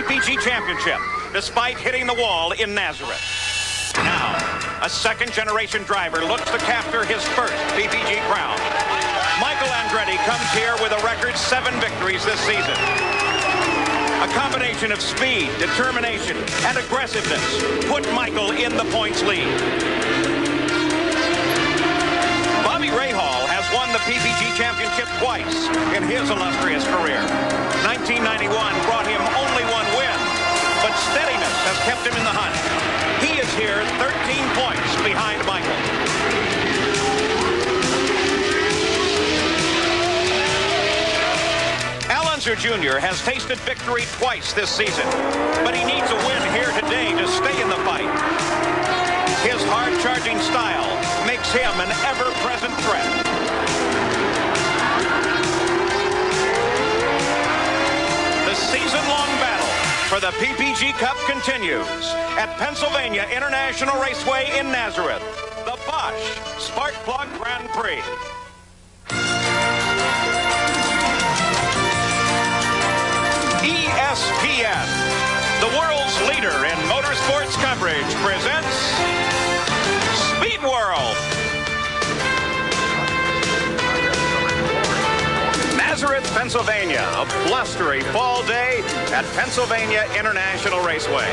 PPG Championship, despite hitting the wall in Nazareth. Now, a second-generation driver looks to capture his first PPG crown. Michael Andretti comes here with a record 7 victories this season. A combination of speed, determination, and aggressiveness put Michael in the points lead. Bobby Rahal has won the PPG Championship twice in his illustrious career. 1991 brought him only 1 win, but steadiness has kept him in the hunt. He is here 13 points behind Michael. Al Unser Jr. has tasted victory twice this season, but he needs a win here today to stay in the fight. His hard-charging style makes him an ever-present threat. The season-long battle for the PPG Cup continues at Pennsylvania International Raceway in Nazareth, the Bosch Spark Plug Grand Prix. ESPN, the world's leader in motorsports coverage, presents Speed World. Nazareth, Pennsylvania, a blustery fall day at Pennsylvania International Raceway.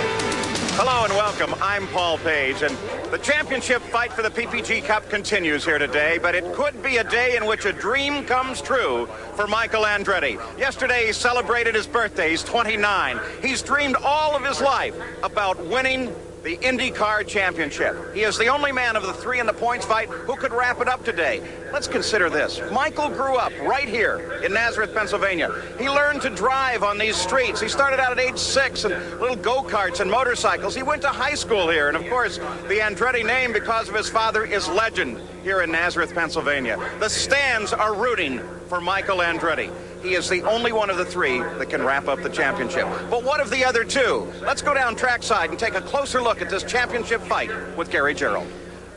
Hello and welcome. I'm Paul Page, and the championship fight for the PPG Cup continues here today, but it could be a day in which a dream comes true for Michael Andretti. Yesterday, he celebrated his birthday. He's 29. He's dreamed all of his life about winning the IndyCar Championship. He is the only man of the 3 in the points fight who could wrap it up today. Let's consider this. Michael grew up right here in Nazareth, Pennsylvania. He learned to drive on these streets. He started out at age 6 in little go-karts and motorcycles. He went to high school here, and of course, the Andretti name, because of his father, is legend here in Nazareth, Pennsylvania. The stands are rooting for Michael Andretti. He is the only one of the 3 that can wrap up the championship. But what of the other 2? Let's go down trackside and take a closer look at this championship fight with Gary Gerald.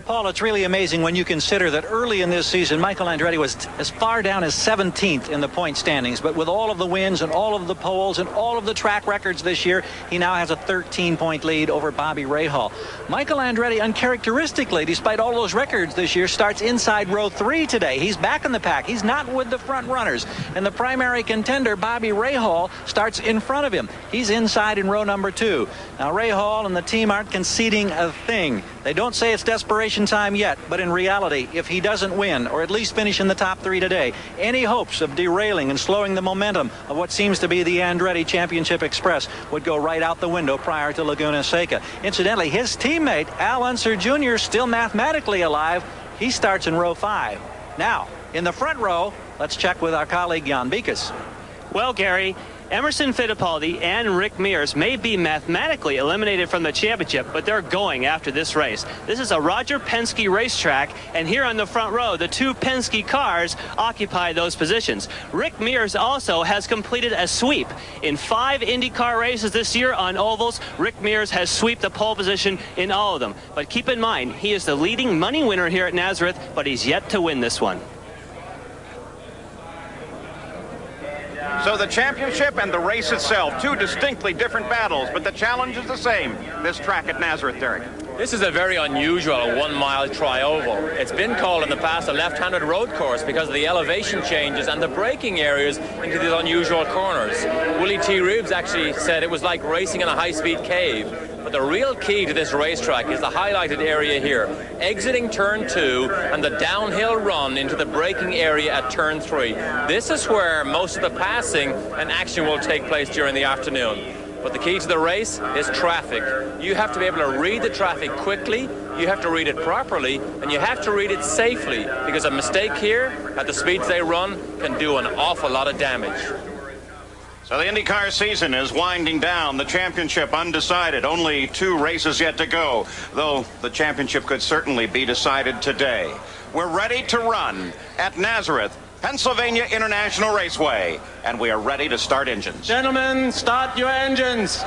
Paul, it's really amazing when you consider that early in this season, Michael Andretti was as far down as 17th in the point standings. But with all of the wins and all of the poles and all of the track records this year, he now has a 13-point lead over Bobby Rahal. Michael Andretti, uncharacteristically, despite all those records this year, starts inside row 3 today. He's back in the pack. He's not with the front runners. And the primary contender, Bobby Rahal, starts in front of him. He's inside in row number 2. Now, Rahal and the team aren't conceding a thing. They don't say it's desperation time yet, but in reality, if he doesn't win, or at least finish in the top 3 today, any hopes of derailing and slowing the momentum of what seems to be the Andretti Championship Express would go right out the window prior to Laguna Seca. Incidentally, his teammate, Al Unser Jr., still mathematically alive. He starts in row 5. Now, in the front row, let's check with our colleague, Jan Beekes. Well, Gary, Emerson Fittipaldi and Rick Mears may be mathematically eliminated from the championship, but they're going after this race. This is a Roger Penske racetrack, and here on the front row, the 2 Penske cars occupy those positions. Rick Mears also has completed a sweep. In 5 IndyCar races this year on ovals, Rick Mears has swept the pole position in all of them. But keep in mind, he is the leading money winner here at Nazareth, but he's yet to win this one. So the championship and the race itself, 2 distinctly different battles, but the challenge is the same. This track at Nazareth, Derek. This is a very unusual 1-mile tri-oval. It's been called in the past a left-handed road course because of the elevation changes and the braking areas into these unusual corners. Willie T. Reeves actually said it was like racing in a high-speed cave. But the real key to this racetrack is the highlighted area here, exiting turn 2 and the downhill run into the braking area at turn 3. This is where most of the passing and action will take place during the afternoon. But the key to the race is traffic. You have to be able to read the traffic quickly, you have to read it properly, and you have to read it safely, because a mistake here at the speeds they run can do an awful lot of damage. So the IndyCar season is winding down. The championship undecided. Only 2 races yet to go, though the championship could certainly be decided today. We're ready to run at Nazareth, Pennsylvania International Raceway, and we are ready to start engines. Gentlemen, start your engines.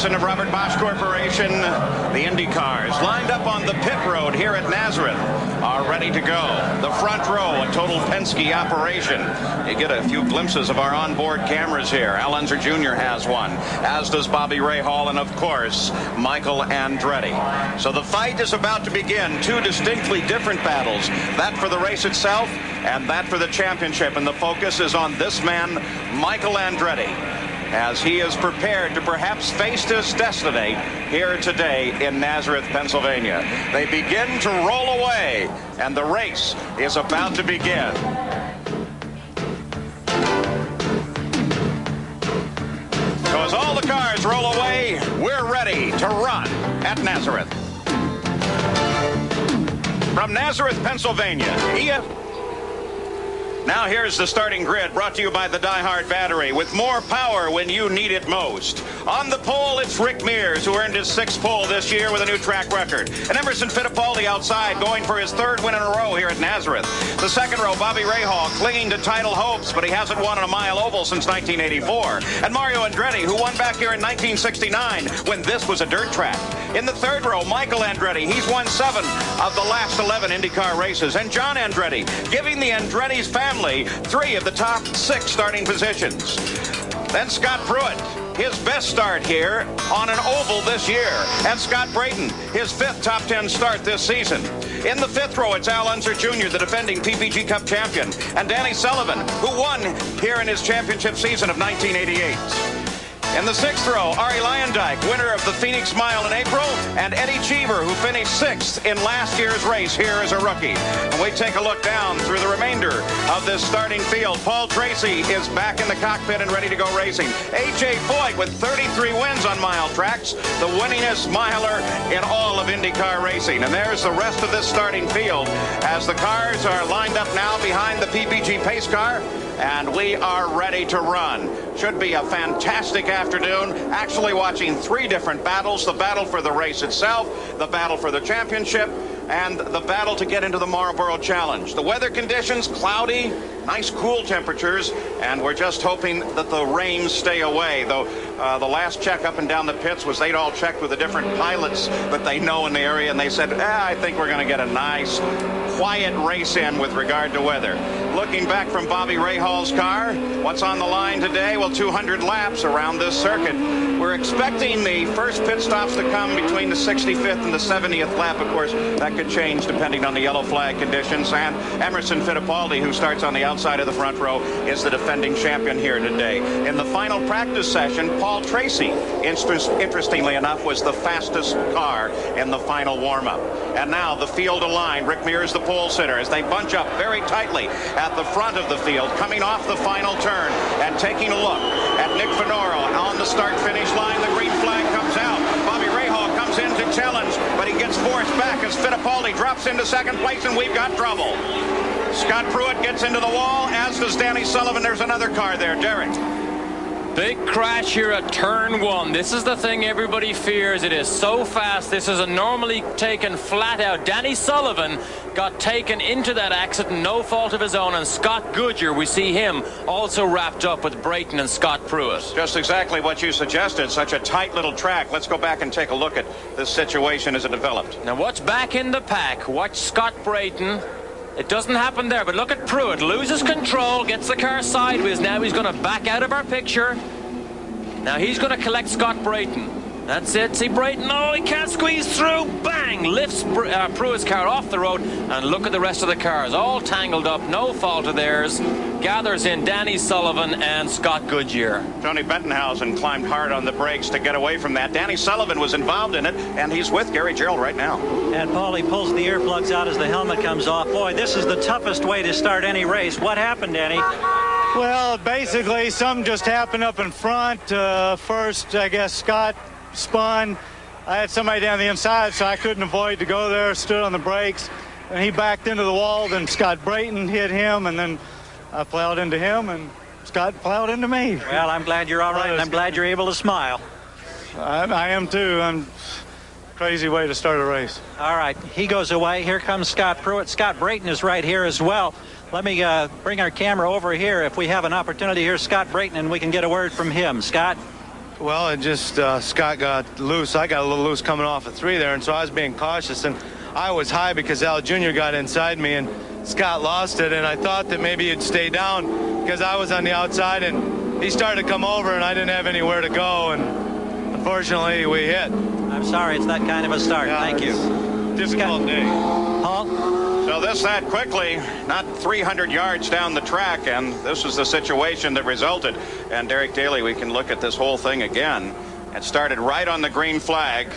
citizen of Robert Bosch Corporation, the Indy cars lined up on the pit road here at Nazareth are ready to go. The front row, a total Penske operation. You get a few glimpses of our onboard cameras here. Al Unser Jr. has one, as does Bobby Rahal, and of course, Michael Andretti. So the fight is about to begin. Two distinctly different battles, that for the race itself and that for the championship. And the focus is on this man, Michael Andretti, as he is prepared to perhaps face his destiny here today in Nazareth, Pennsylvania. They begin to roll away, and the race is about to begin. So as all the cars roll away, we're ready to run at Nazareth. From Nazareth, Pennsylvania, now here's the starting grid, brought to you by the Die Hard battery, with more power when you need it most. On the pole, it's Rick Mears, who earned his 6th pole this year with a new track record. And Emerson Fittipaldi outside, going for his 3rd win in a row here at Nazareth. The second row, Bobby Rahal, clinging to title hopes, but he hasn't won on a mile oval since 1984. And Mario Andretti, who won back here in 1969, when this was a dirt track. In the 3rd row, Michael Andretti. He's won 7 of the last 11 IndyCar races. And John Andretti, giving the Andretti's family 3 of the top 6 starting positions. Then Scott Pruitt, his best start here on an oval this year. And Scott Brayton, his 5th top 10 start this season. In the 5th row, it's Al Unser Jr., the defending PPG Cup champion, and Danny Sullivan, who won here in his championship season of 1988. In the 6th row, Arie Luyendyk, winner of the Phoenix Mile in April, and Eddie Cheever, who finished 6th in last year's race here as a rookie. And we take a look down through the remainder of this starting field. Paul Tracy is back in the cockpit and ready to go racing. A.J. Foyt with 33 wins on mile tracks, the winningest miler in all of IndyCar racing. And there's the rest of this starting field as the cars are lined up now behind the PPG pace car, and we are ready to run. Should be a fantastic afternoon, actually watching 3 different battles: the battle for the race itself, the battle for the championship, and the battle to get into the Marlboro Challenge. The weather conditions, cloudy, nice cool temperatures, and we're just hoping that the rains stay away, though the last check up and down the pits was they'd all checked with the different pilots that they know in the area, and they said, I think we're going to get a nice, quiet race in with regard to weather. Looking back from Bobby Rahal's car, what's on the line today? Well, 200 laps around this circuit. We're expecting the first pit stops to come between the 65th and the 70th lap. Of course, that could change depending on the yellow flag conditions. And Emerson Fittipaldi, who starts on the outside of the front row, is the defending champion here today. In the final practice session, Paul Tracy, interestingly enough, was the fastest car in the final warm-up. And now the field aligned. Rick Mears, the pole sitter, as they bunch up very tightly at the front of the field, coming off the final turn and taking a look at Nick Fenoro on the start-finish line. The green flag comes out. Bobby Rahal comes in to challenge, but he gets forced back as Fittipaldi drops into 2nd place, and we've got trouble. Scott Pruitt gets into the wall, as does Danny Sullivan. There's another car there. Derek. Big crash here at turn 1. This is the thing everybody fears. It is so fast. This is a normally taken flat out. Danny Sullivan got taken into that accident, no fault of his own, and Scott Goodyear, we see him also wrapped up with Brayton and Scott Pruitt. Just exactly what you suggested. Such a tight little track. Let's go back and take a look at this situation as it developed. Now what's back in the pack? Watch Scott Brayton. It doesn't happen there, but look at Pruitt. Loses control, gets the car sideways. Now he's going to back out of our picture. Now he's going to collect Scott Brayton. That's it. See Brayton. Oh, he can't squeeze through. Bang! Lifts Pruitt's car off the road. And look at the rest of the cars. All tangled up. No fault of theirs. Gathers in Danny Sullivan and Scott Goodyear. Tony Bettenhausen climbed hard on the brakes to get away from that. Danny Sullivan was involved in it, and he's with Gary Gerald right now. And Paulie pulls the earplugs out as the helmet comes off. Boy, this is the toughest way to start any race. What happened, Danny? Well, basically, something just happened up in front. First, I guess Scott spun. I had somebody down the inside, so I couldn't avoid to go there, stood on the brakes, and he backed into the wall. Then Scott Brayton hit him, and then I plowed into him, and Scott plowed into me. Well, I'm glad you're all right, and I'm glad you're able to smile. I am, too. Crazy way to start a race. All right, he goes away. Here comes Scott Pruitt. Scott Brayton is right here as well. Let me bring our camera over here if we have an opportunity. Here's Scott Brayton, and we can get a word from him. Scott? Well, it just Scott got loose. I got a little loose coming off of 3 there, and so I was being cautious. And I was high because Al Jr. got inside me, and Scott lost it. And I thought that maybe he'd stay down because I was on the outside, and he started to come over, and I didn't have anywhere to go. And unfortunately, we hit. I'm sorry, it's that kind of a start. Yeah, Thank you. Difficult day. Paul? So this that quickly, not 300 yards down the track, and this is the situation that resulted. And Derek Daly, we can look at this whole thing again. It started right on the green flag,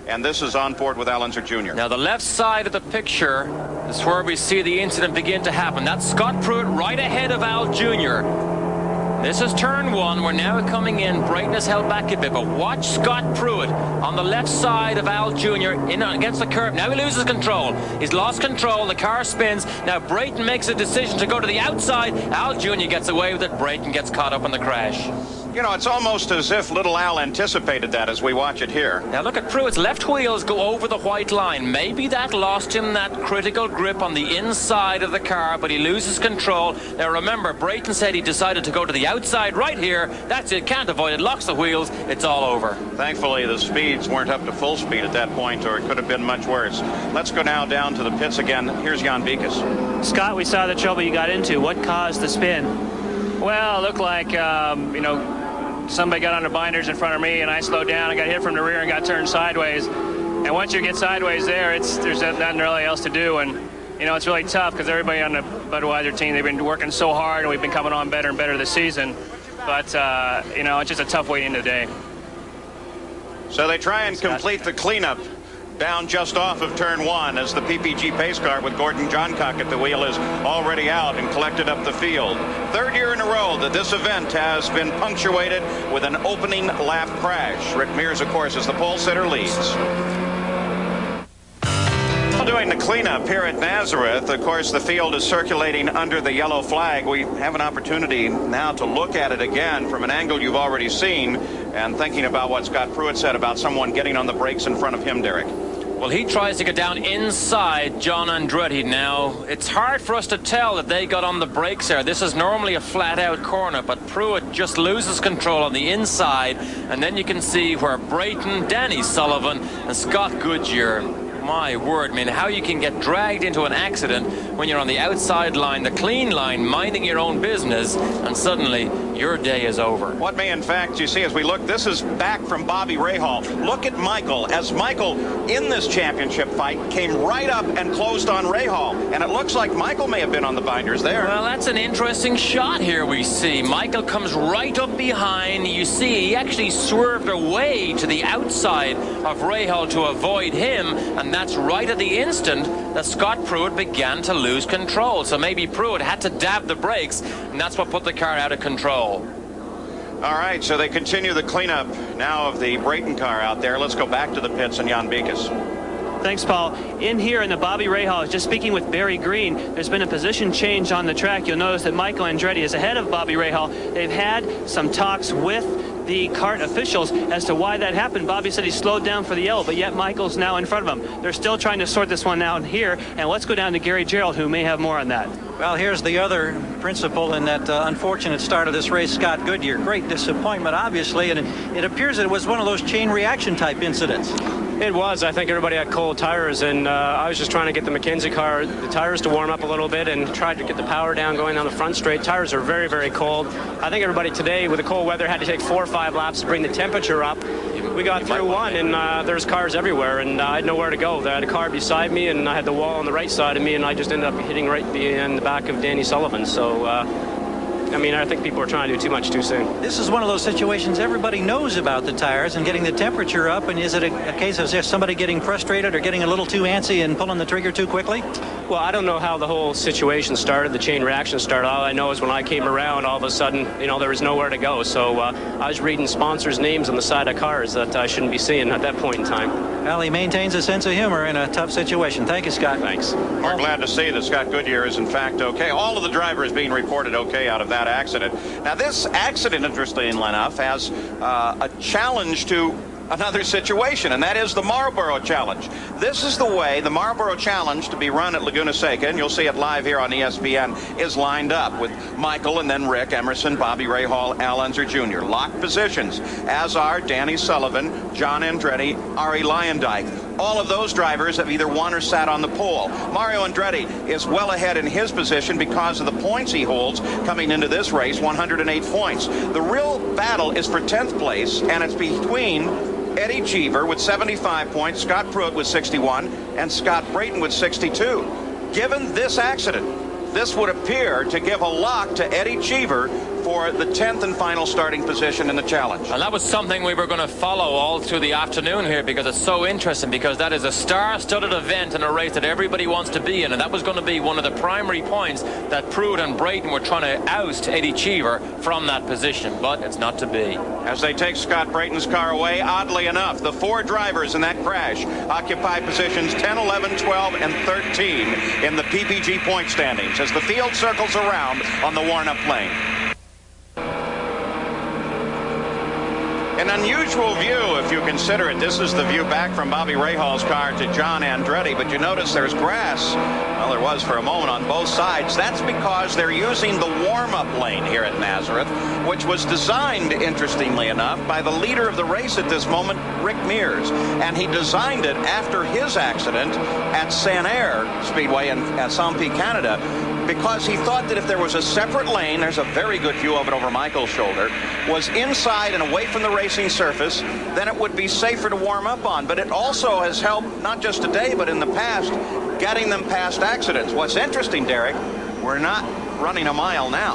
and this is on board with Allenser Jr. Now the left side of the picture is where we see the incident begin to happen. That's Scott Pruitt right ahead of Al Jr. This is turn 1. We're now coming in. Brayton is held back a bit, but watch Scott Pruitt on the left side of Al Jr. in against the curb. Now he loses control. He's lost control. The car spins. Now Brayton makes a decision to go to the outside. Al Jr. gets away with it. Brayton gets caught up in the crash. You know, it's almost as if little Al anticipated that as we watch it here. Now look at Pruitt's left wheels go over the white line. Maybe that lost him that critical grip on the inside of the car, but he loses control. Now remember, Brayton said he decided to go to the outside right here. That's it, can't avoid it, locks the wheels, it's all over. Thankfully, the speeds weren't up to full speed at that point, or it could have been much worse. Let's go now down to the pits again. Here's Jan Beekes. Scott, we saw the trouble you got into. What caused the spin? Well, it looked like, you know, somebody got under binders in front of me, and I slowed down. I got hit from the rear and got turned sideways. And once you get sideways there, there's nothing really else to do. And, you know, it's really tough because everybody on the Budweiser team, they've been working so hard, and we've been coming on better and better this season. But, you know, it's just a tough way into the day. So they try and complete the cleanup down just off of turn 1 as the PPG pace car with Gordon Johncock at the wheel is already out and collected up the field. 3rd year in a row that this event has been punctuated with an opening lap crash. Rick Mears, of course, as the pole sitter leads. Doing the cleanup here at Nazareth, of course, the field is circulating under the yellow flag. We have an opportunity now to look at it again from an angle you've already seen, and thinking about what Scott Pruitt said about someone getting on the brakes in front of him, Derek. Well, he tries to get down inside John Andretti. Now, it's hard for us to tell that they got on the brakes there. This is normally a flat-out corner, but Pruitt just loses control on the inside, and then you can see where Brayton, Danny Sullivan, and Scott Goodyear, my word, man, how you can get dragged into an accident when you're on the outside line, the clean line, minding your own business, and suddenly your day is over. What may, in fact, you see as we look, this is back from Bobby Rahal. Look at Michael, as Michael in this championship fight came right up and closed on Rahal, and it looks like Michael may have been on the binders there. Well, that's an interesting shot here we see. Michael comes right up behind. You see, he actually swerved away to the outside of Rahal to avoid him, and that's right at the instant that Scott Pruitt began to lose control. So maybe Pruitt had to dab the brakes, and that's what put the car out of control. All right, so they continue the cleanup now of the Brayton car out there. Let's go back to the pits and Jan Beekes. Thanks, Paul. In here in the Bobby Rahal, just speaking with Barry Green, there's been a position change on the track. You'll notice that Michael Andretti is ahead of Bobby Rahal. They've had some talks with the CART officials as to why that happened. Bobby said he slowed down for the yellow, but yet Michael's now in front of him. They're still trying to sort this one out here, and let's go down to Gary Gerald, who may have more on that. Well, here's the other principal in that unfortunate start of this race, Scott Goodyear. Great disappointment, obviously, and it appears that it was one of those chain reaction type incidents. It was. I think everybody had cold tires, and I was just trying to get the McKenzie car, the tires to warm up a little bit, and tried to get the power down going down the front straight. Tires are very, very cold. I think everybody today, with the cold weather, had to take 4 or 5 laps to bring the temperature up. We got through one, and there's cars everywhere, and I had nowhere to go. I had a car beside me, and I had the wall on the right side of me, and I just ended up hitting right in the back of Danny Sullivan. So, I mean, I think people are trying to do too much too soon. This is one of those situations everybody knows about the tires and getting the temperature up, and is it a case of just somebody getting frustrated or getting a little too antsy and pulling the trigger too quickly? Well, I don't know how the whole situation started, the chain reaction started. All I know is when I came around, all of a sudden, you know, there was nowhere to go. So I was reading sponsors' names on the side of cars that I shouldn't be seeing at that point in time. Well, he maintains a sense of humor in a tough situation. Thank you, Scott. Thanks. We're glad to see that Scott Goodyear is in fact okay. All of the drivers being reported okay out of that accident. Now, this accident, interestingly enough, has a challenge to another situation, and that is the Marlboro Challenge. This is the way the Marlboro Challenge, to be run at Laguna Seca, and you'll see it live here on ESPN, is lined up with Michael and then Rick, Emerson, Bobby Ray Hall, Al Unser Jr. Locked positions, as are Danny Sullivan, John Andretti, Ari Luyendyk. All of those drivers have either won or sat on the pole. Mario Andretti is well ahead in his position because of the points he holds coming into this race, 108 points. The real battle is for 10th place, and it's between Eddie Cheever with 75 points, Scott Pruitt with 61, and Scott Brayton with 62. Given this accident, this would appear to give a lock to Eddie Cheever for the 10th and final starting position in the challenge. And that was something we were going to follow all through the afternoon here, because it's so interesting, because that is a star-studded event in a race that everybody wants to be in, and that was going to be one of the primary points that Pruitt and Brayton were trying to oust Eddie Cheever from that position, but it's not to be. As they take Scott Brayton's car away, oddly enough, the 4 drivers in that crash occupy positions 10, 11, 12, and 13 in the PPG point standings as the field circles around on the worn-up lane. An unusual view, if you consider it. This is the view back from Bobby Rahall's car to John Andretti, but you notice there's grass. Well, there was for a moment on both sides. That's because they're using the warm-up lane here at Nazareth, which was designed, interestingly enough, by the leader of the race at this moment, Rick Mears. And he designed it after his accident at Saint Air Speedway in Saint-Pie, Canada, because he thought that if there was a separate lane, there's a very good view of it over Michael's shoulder, was inside and away from the racing surface, then it would be safer to warm up on. But it also has helped, not just today, but in the past, getting them past accidents. What's interesting, Derek, we're not running a mile now.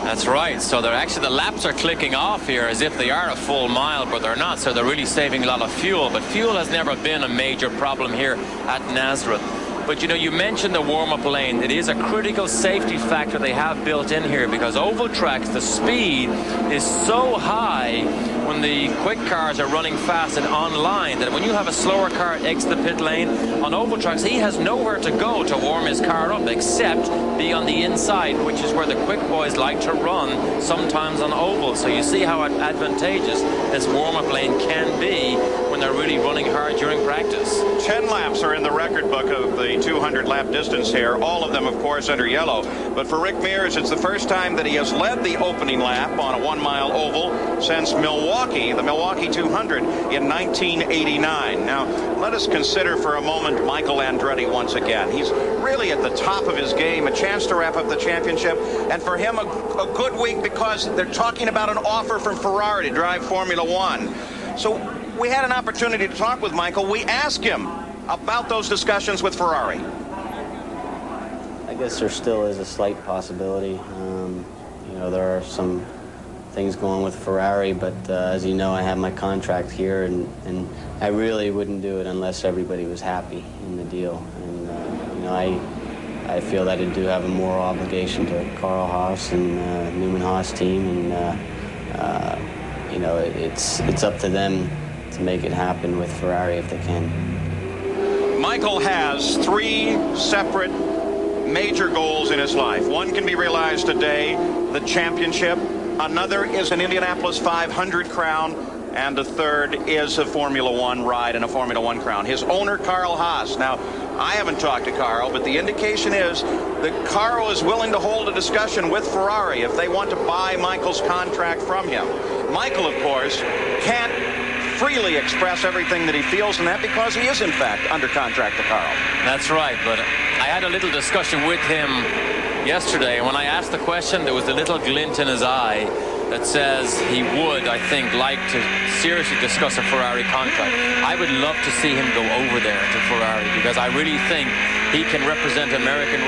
That's right. So they're actually, the laps are clicking off here as if they are a full mile, but they're not. So they're really saving a lot of fuel. But fuel has never been a major problem here at Nazareth. But you know, you mentioned the warm-up lane. It is a critical safety factor they have built in here, because oval tracks, the speed is so high when the quick cars are running fast and online, that when you have a slower car exit the pit lane on oval tracks, he has nowhere to go to warm his car up except be on the inside, which is where the quick boys like to run, sometimes on ovals. So you see how advantageous this warm-up lane can be when they're really running hard during practice. 10 laps are in the record book of the 200-lap distance here, all of them, of course, under yellow. But for Rick Mears, it's the first time that he has led the opening lap on a 1-mile oval since Milwaukee, the Milwaukee 200 in 1989. Now, let us consider for a moment Michael Andretti once again. He's really at the top of his game, a chance to wrap up the championship, and for him, a good week, because they're talking about an offer from Ferrari to drive Formula One. So we had an opportunity to talk with Michael. We asked him about those discussions with Ferrari. I guess there still is a slight possibility. You know, there are some things going with Ferrari, but as you know, I have my contract here, and I really wouldn't do it unless everybody was happy in the deal. And you know, I feel that I do have a moral obligation to Carl Haas and Newman Haas team, and you know, it's up to them to make it happen with Ferrari if they can. Michael has 3 separate major goals in his life. One can be realized today, the championship. Another is an Indianapolis 500 crown. And the third is a Formula One ride and a Formula One crown. His owner, Carl Haas. Now, I haven't talked to Carl, but the indication is that Carl is willing to hold a discussion with Ferrari if they want to buy Michael's contract from him. Michael, of course, can't freely express everything that he feels in that, because he is, in fact, under contract to Carl. That's right, but I had a little discussion with him yesterday, and when I asked the question, there was a little glint in his eye that says he would, I think, like to seriously discuss a Ferrari contract. I would love to see him go over there to Ferrari, because I really think he can represent American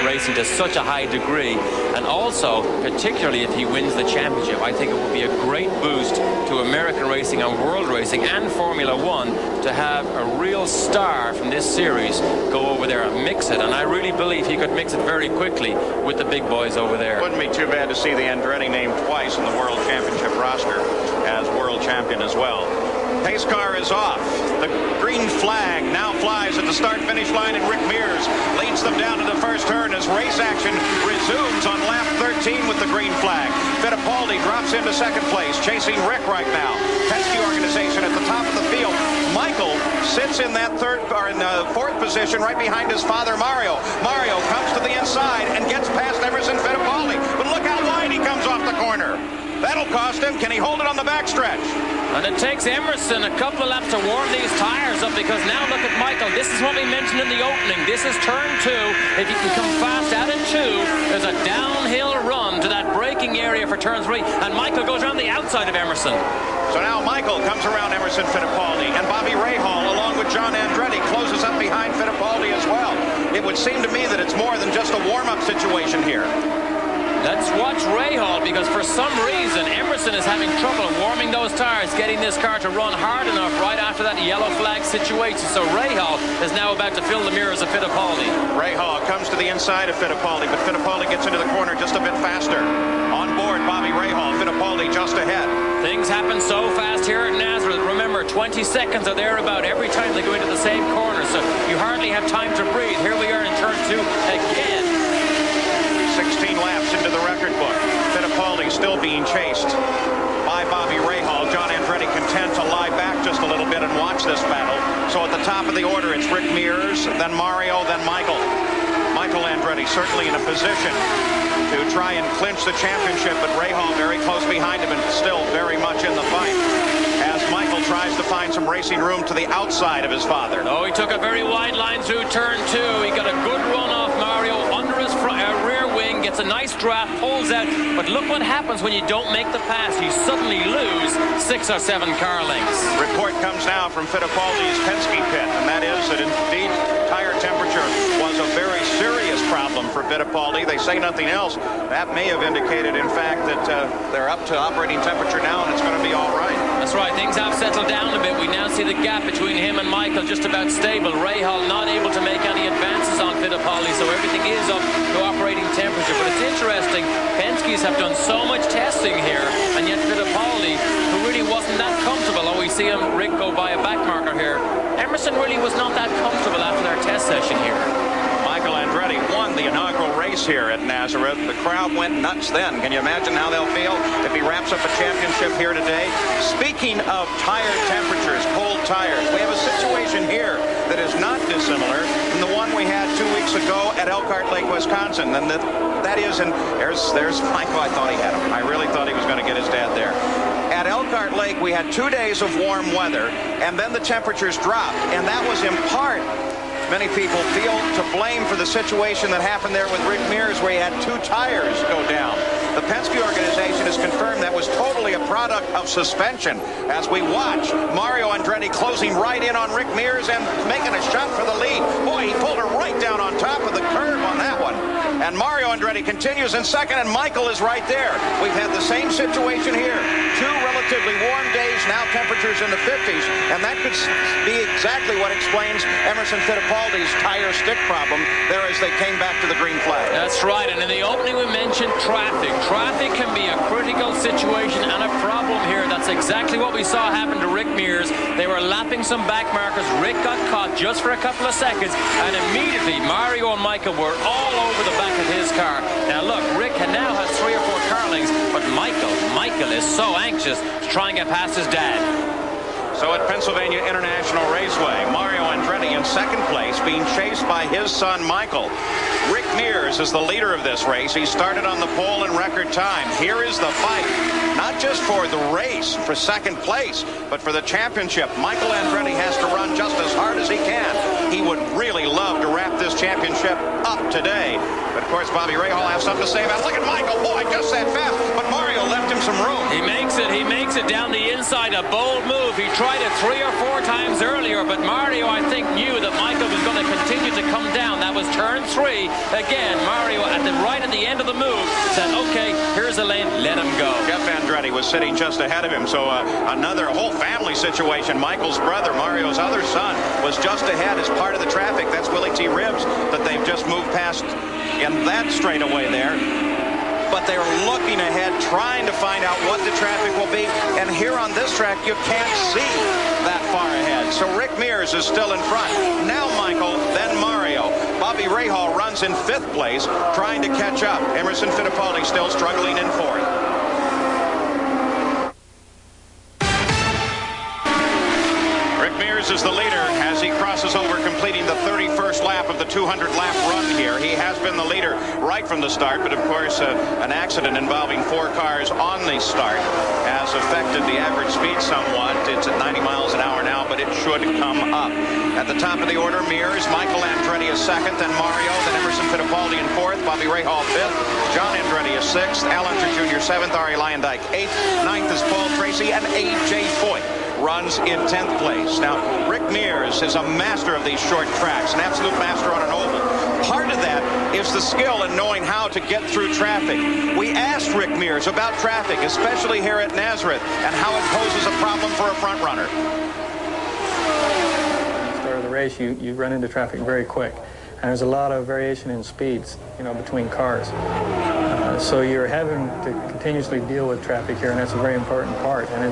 racing to such a high degree, and also, particularly if he wins the championship, I think it would be a great boost to American racing and world racing and Formula One to have a real star from this series go over there and mix it, and I really believe he could mix it very quickly with the big boys over there. Wouldn't be too bad to see the Andretti named twice in the World Championship roster as world champion as well. Pace car is off. The green flag now flies at the start-finish line, and Rick Mears leads them down to the first turn as race action resumes on lap 13 with the green flag. Fittipaldi drops into second place, chasing Rick right now. Penske organization at the top of the field. Michael sits in that fourth position right behind his father, Mario. Mario comes to the inside and gets past Emerson Fittipaldi. But look how wide he comes off the corner. That'll cost him. Can he hold it on the backstretch? And it takes Emerson a couple of laps to warm these tires up, because now look at Michael. This is what we mentioned in the opening. This is turn 2. If you can come fast out of 2, there's a downhill run to that braking area for turn 3, and Michael goes around the outside of Emerson. So now Michael comes around Emerson Fittipaldi, and Bobby Rahal, along with John Andretti, closes up behind Fittipaldi as well. It would seem to me that it's more than just a warm-up situation here. Let's watch Rahal, because for some reason Emerson is having trouble warming those tires, getting this car to run hard enough right after that yellow flag situation. So Rahal is now about to fill the mirrors of Fittipaldi. Rahal comes to the inside of Fittipaldi, but Fittipaldi gets into the corner just a bit faster. On board, Bobby Rahal, Fittipaldi just ahead. Things happen so fast here at Nazareth. Remember, 20 seconds or thereabout every time they go into the same corner, so you hardly have time to breathe. Here we are in turn 2 again. 16 laps into the record book. Fittipaldi still being chased by Bobby Rahal. John Andretti content to lie back just a little bit and watch this battle. So at the top of the order, it's Rick Mears, then Mario, then Michael. Michael Andretti certainly in a position to try and clinch the championship, but Rahal very close behind him and still very much in the fight, as Michael tries to find some racing room to the outside of his father. Oh, he took a very wide line through turn 2. He got a good run off Mario under his rear wing, gets a nice draft, pulls out, but look what happens when you don't make the pass. You suddenly lose 6 or 7 car lengths. Report comes now from Fittipaldi's Penske pit, and that is that indeed tire temperature was a very serious problem for Fittipaldi. They say nothing else. That may have indicated, in fact, that they're up to operating temperature now, and it's going to be all right. That's right. Things have settled down a bit. We now see the gap between him and Michael just about stable. Rahal not able to make any advances on Fittipaldi, so everything is up to operating temperature. But it's interesting. Penske's have done so much testing here, and yet Fittipaldi, who really wasn't that comfortable, we see him, Rick, go by a back marker here. Emerson really was not that comfortable after their test session here. Michael Andretti won the inaugural race here at Nazareth. The crowd went nuts then. Can you imagine how they'll feel if he wraps up a championship here today? Speaking of tire temperatures, cold tires, we have a situation here that is not dissimilar from the one we had 2 weeks ago at Elkhart Lake, Wisconsin. And that is, and there's Michael. I thought he had him. I really thought he was going to get his dad there. At Elkhart Lake, we had 2 days of warm weather, and then the temperatures dropped, and that was in part, many people feel, to blame for the situation that happened there with Rick Mears, where he had 2 tires go down. The Penske organization has confirmed that was totally a product of suspension. As we watch Mario Andretti closing right in on Rick Mears and making a shot for the lead. Boy, he pulled her right down on top of the curve on that one. And Mario Andretti continues in second, and Michael is right there. We've had the same situation here. 2 relatively warm days, now temperatures in the 50s, and that could be exactly what explains Emerson Fittipaldi's tire stick problem there as they came back to the green flag. That's right, and in the opening we mentioned traffic. Traffic can be a critical situation and a problem here. That's exactly what we saw happen to Rick Mears. They were lapping some back markers. Rick got caught just for a couple of seconds, and immediately Mario and Michael were all over the back of his car. Now look, Rick now has 3 or 4 car lengths, but Michael is so anxious to try and get past his dad. So at Pennsylvania International Raceway, Mario Andretti in second place, being chased by his son Michael. Rick Mears is the leader of this race. He started on the pole in record time. Here is the fight, not just for the race, for second place, but for the championship. Michael Andretti has to run just as hard as he can. He would really love to wrap this championship up today. But of course, Bobby Rahal has something to say about it. Look at Michael. Boy, just that fast. But Mario left him some room. He makes it down the inside. A bold move. He tried it 3 or 4 times earlier, but Mario, I think, knew that Michael was going to continue to come down. That was turn 3. Again, Mario, right at the end of the move, said, okay, here's a lane, let him go. Jeff Andretti was sitting just ahead of him, so another whole family situation. Michael's brother, Mario's other son, was just ahead as part of the traffic. That's Willie T. Ribbs that they've just moved past in that straightaway there. But they're looking ahead, trying to find out what the traffic will be. And here on this track, you can't see that far ahead. So Rick Mears is still in front. Now Michael, then Mario. Bobby Rahal runs in 5th place, trying to catch up. Emerson Fittipaldi still struggling in 4th. is the leader as he crosses over, completing the 31st lap of the 200-lap run here. He has been the leader right from the start, but of course an accident involving 4 cars on the start has affected the average speed somewhat. It's at 90 miles an hour now, but it should come up. At the top of the order, Mears, Michael Andretti is second, then Mario, then Emerson Fittipaldi in fourth, Bobby Rahal fifth, John Andretti is sixth, Al Unser Jr. seventh, Arie Luyendyk eighth, ninth is Paul Tracy, and A.J. Foyt runs in 10th place. Now, Rick Mears is a master of these short tracks, an absolute master on an oval. Part of that is the skill in knowing how to get through traffic. We asked Rick Mears about traffic, especially here at Nazareth, and how it poses a problem for a front runner. At the start of the race, you run into traffic very quick, and there's a lot of variation in speeds, between cars. So you're having to continuously deal with traffic here, and that's a very important part. And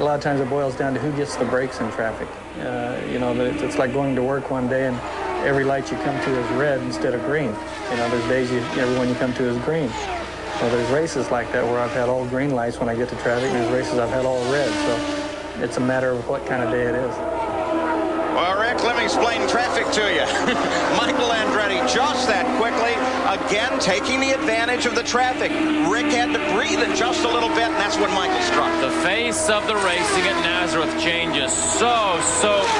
a lot of times it boils down to who gets the brakes in traffic. It's like going to work one day and every light you come to is red instead of green. There's days everyone you come to is green. Well, there's races like that where I've had all green lights when I get to traffic, and there's races I've had all red. So it's a matter of what kind of day it is. Well, Rick, let me explain traffic to you. Michael Andretti just that quickly, again taking the advantage of the traffic. Rick had to breathe it just a little bit, and that's when Michael struck. The face of the racing at Nazareth changes so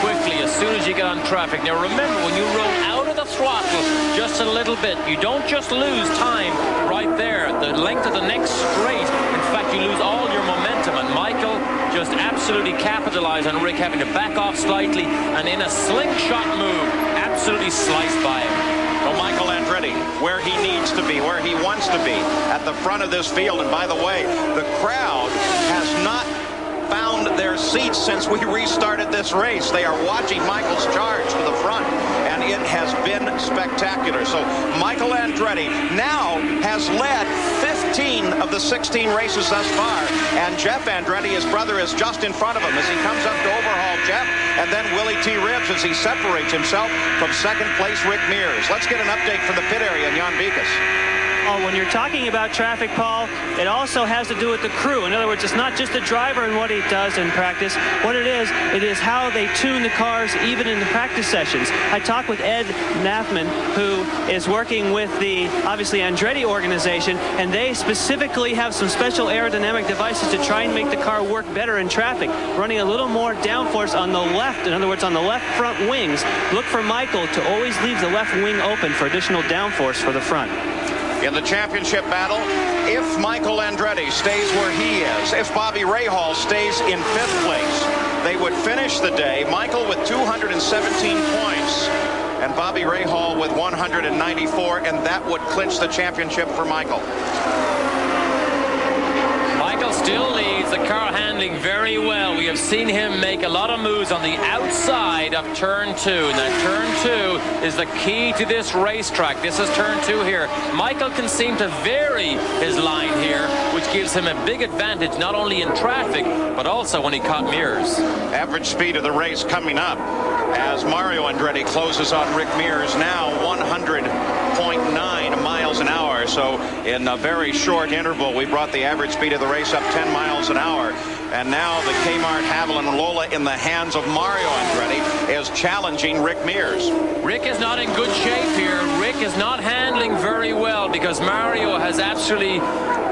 quickly as soon as you get on traffic. Now remember, when you roll out of the throttle just a little bit, you don't just lose time right there. The length of the next straight, in fact, you lose all your momentum, and Michael just absolutely capitalized on Rick having to back off slightly, and in a slingshot move, absolutely sliced by him. Well, Michael Andretti, where he needs to be, where he wants to be, at the front of this field. And by the way, the crowd has not found their seats since we restarted this race. They are watching Michael's charge to the front, and it has been spectacular. So Michael Andretti now has led 15 of the 16 races thus far, and Jeff Andretti, his brother, is just in front of him as he comes up to overhaul Jeff, and then Willie T. Ribbs as he separates himself from second place Rick Mears. Let's get an update from the pit area in Jan Beekes. When you're talking about traffic, Paul, it also has to do with the crew. In other words, it's not just the driver and what he does in practice. What it is how they tune the cars even in the practice sessions. I talked with Ed Nathman, who is working with the, obviously, Andretti organization, and they specifically have some special aerodynamic devices to try and make the car work better in traffic, running a little more downforce on the left. In other words, on the left front wings. Look for Michael to always leave the left wing open for additional downforce for the front. In the championship battle, if Michael Andretti stays where he is, if Bobby Rahal stays in 5th place, they would finish the day, Michael with 217 points and Bobby Rahal with 194, and that would clinch the championship for Michael. Michael still leads, the car handling very well. We have seen him make a lot of moves on the outside of turn 2. Now turn 2 is the key to this racetrack. This is turn 2 here. Michael can seem to vary his line here, which gives him a big advantage not only in traffic but also when he caught Mears. Average speed of the race coming up as Mario Andretti closes on Rick Mears, now 100.9 miles an hour. So in a very short interval, we brought the average speed of the race up 10 miles an hour. And now the Kmart Haviland Lola in the hands of Mario Andretti is challenging Rick Mears. Rick is not in good shape here. Rick is not handling very well because Mario has absolutely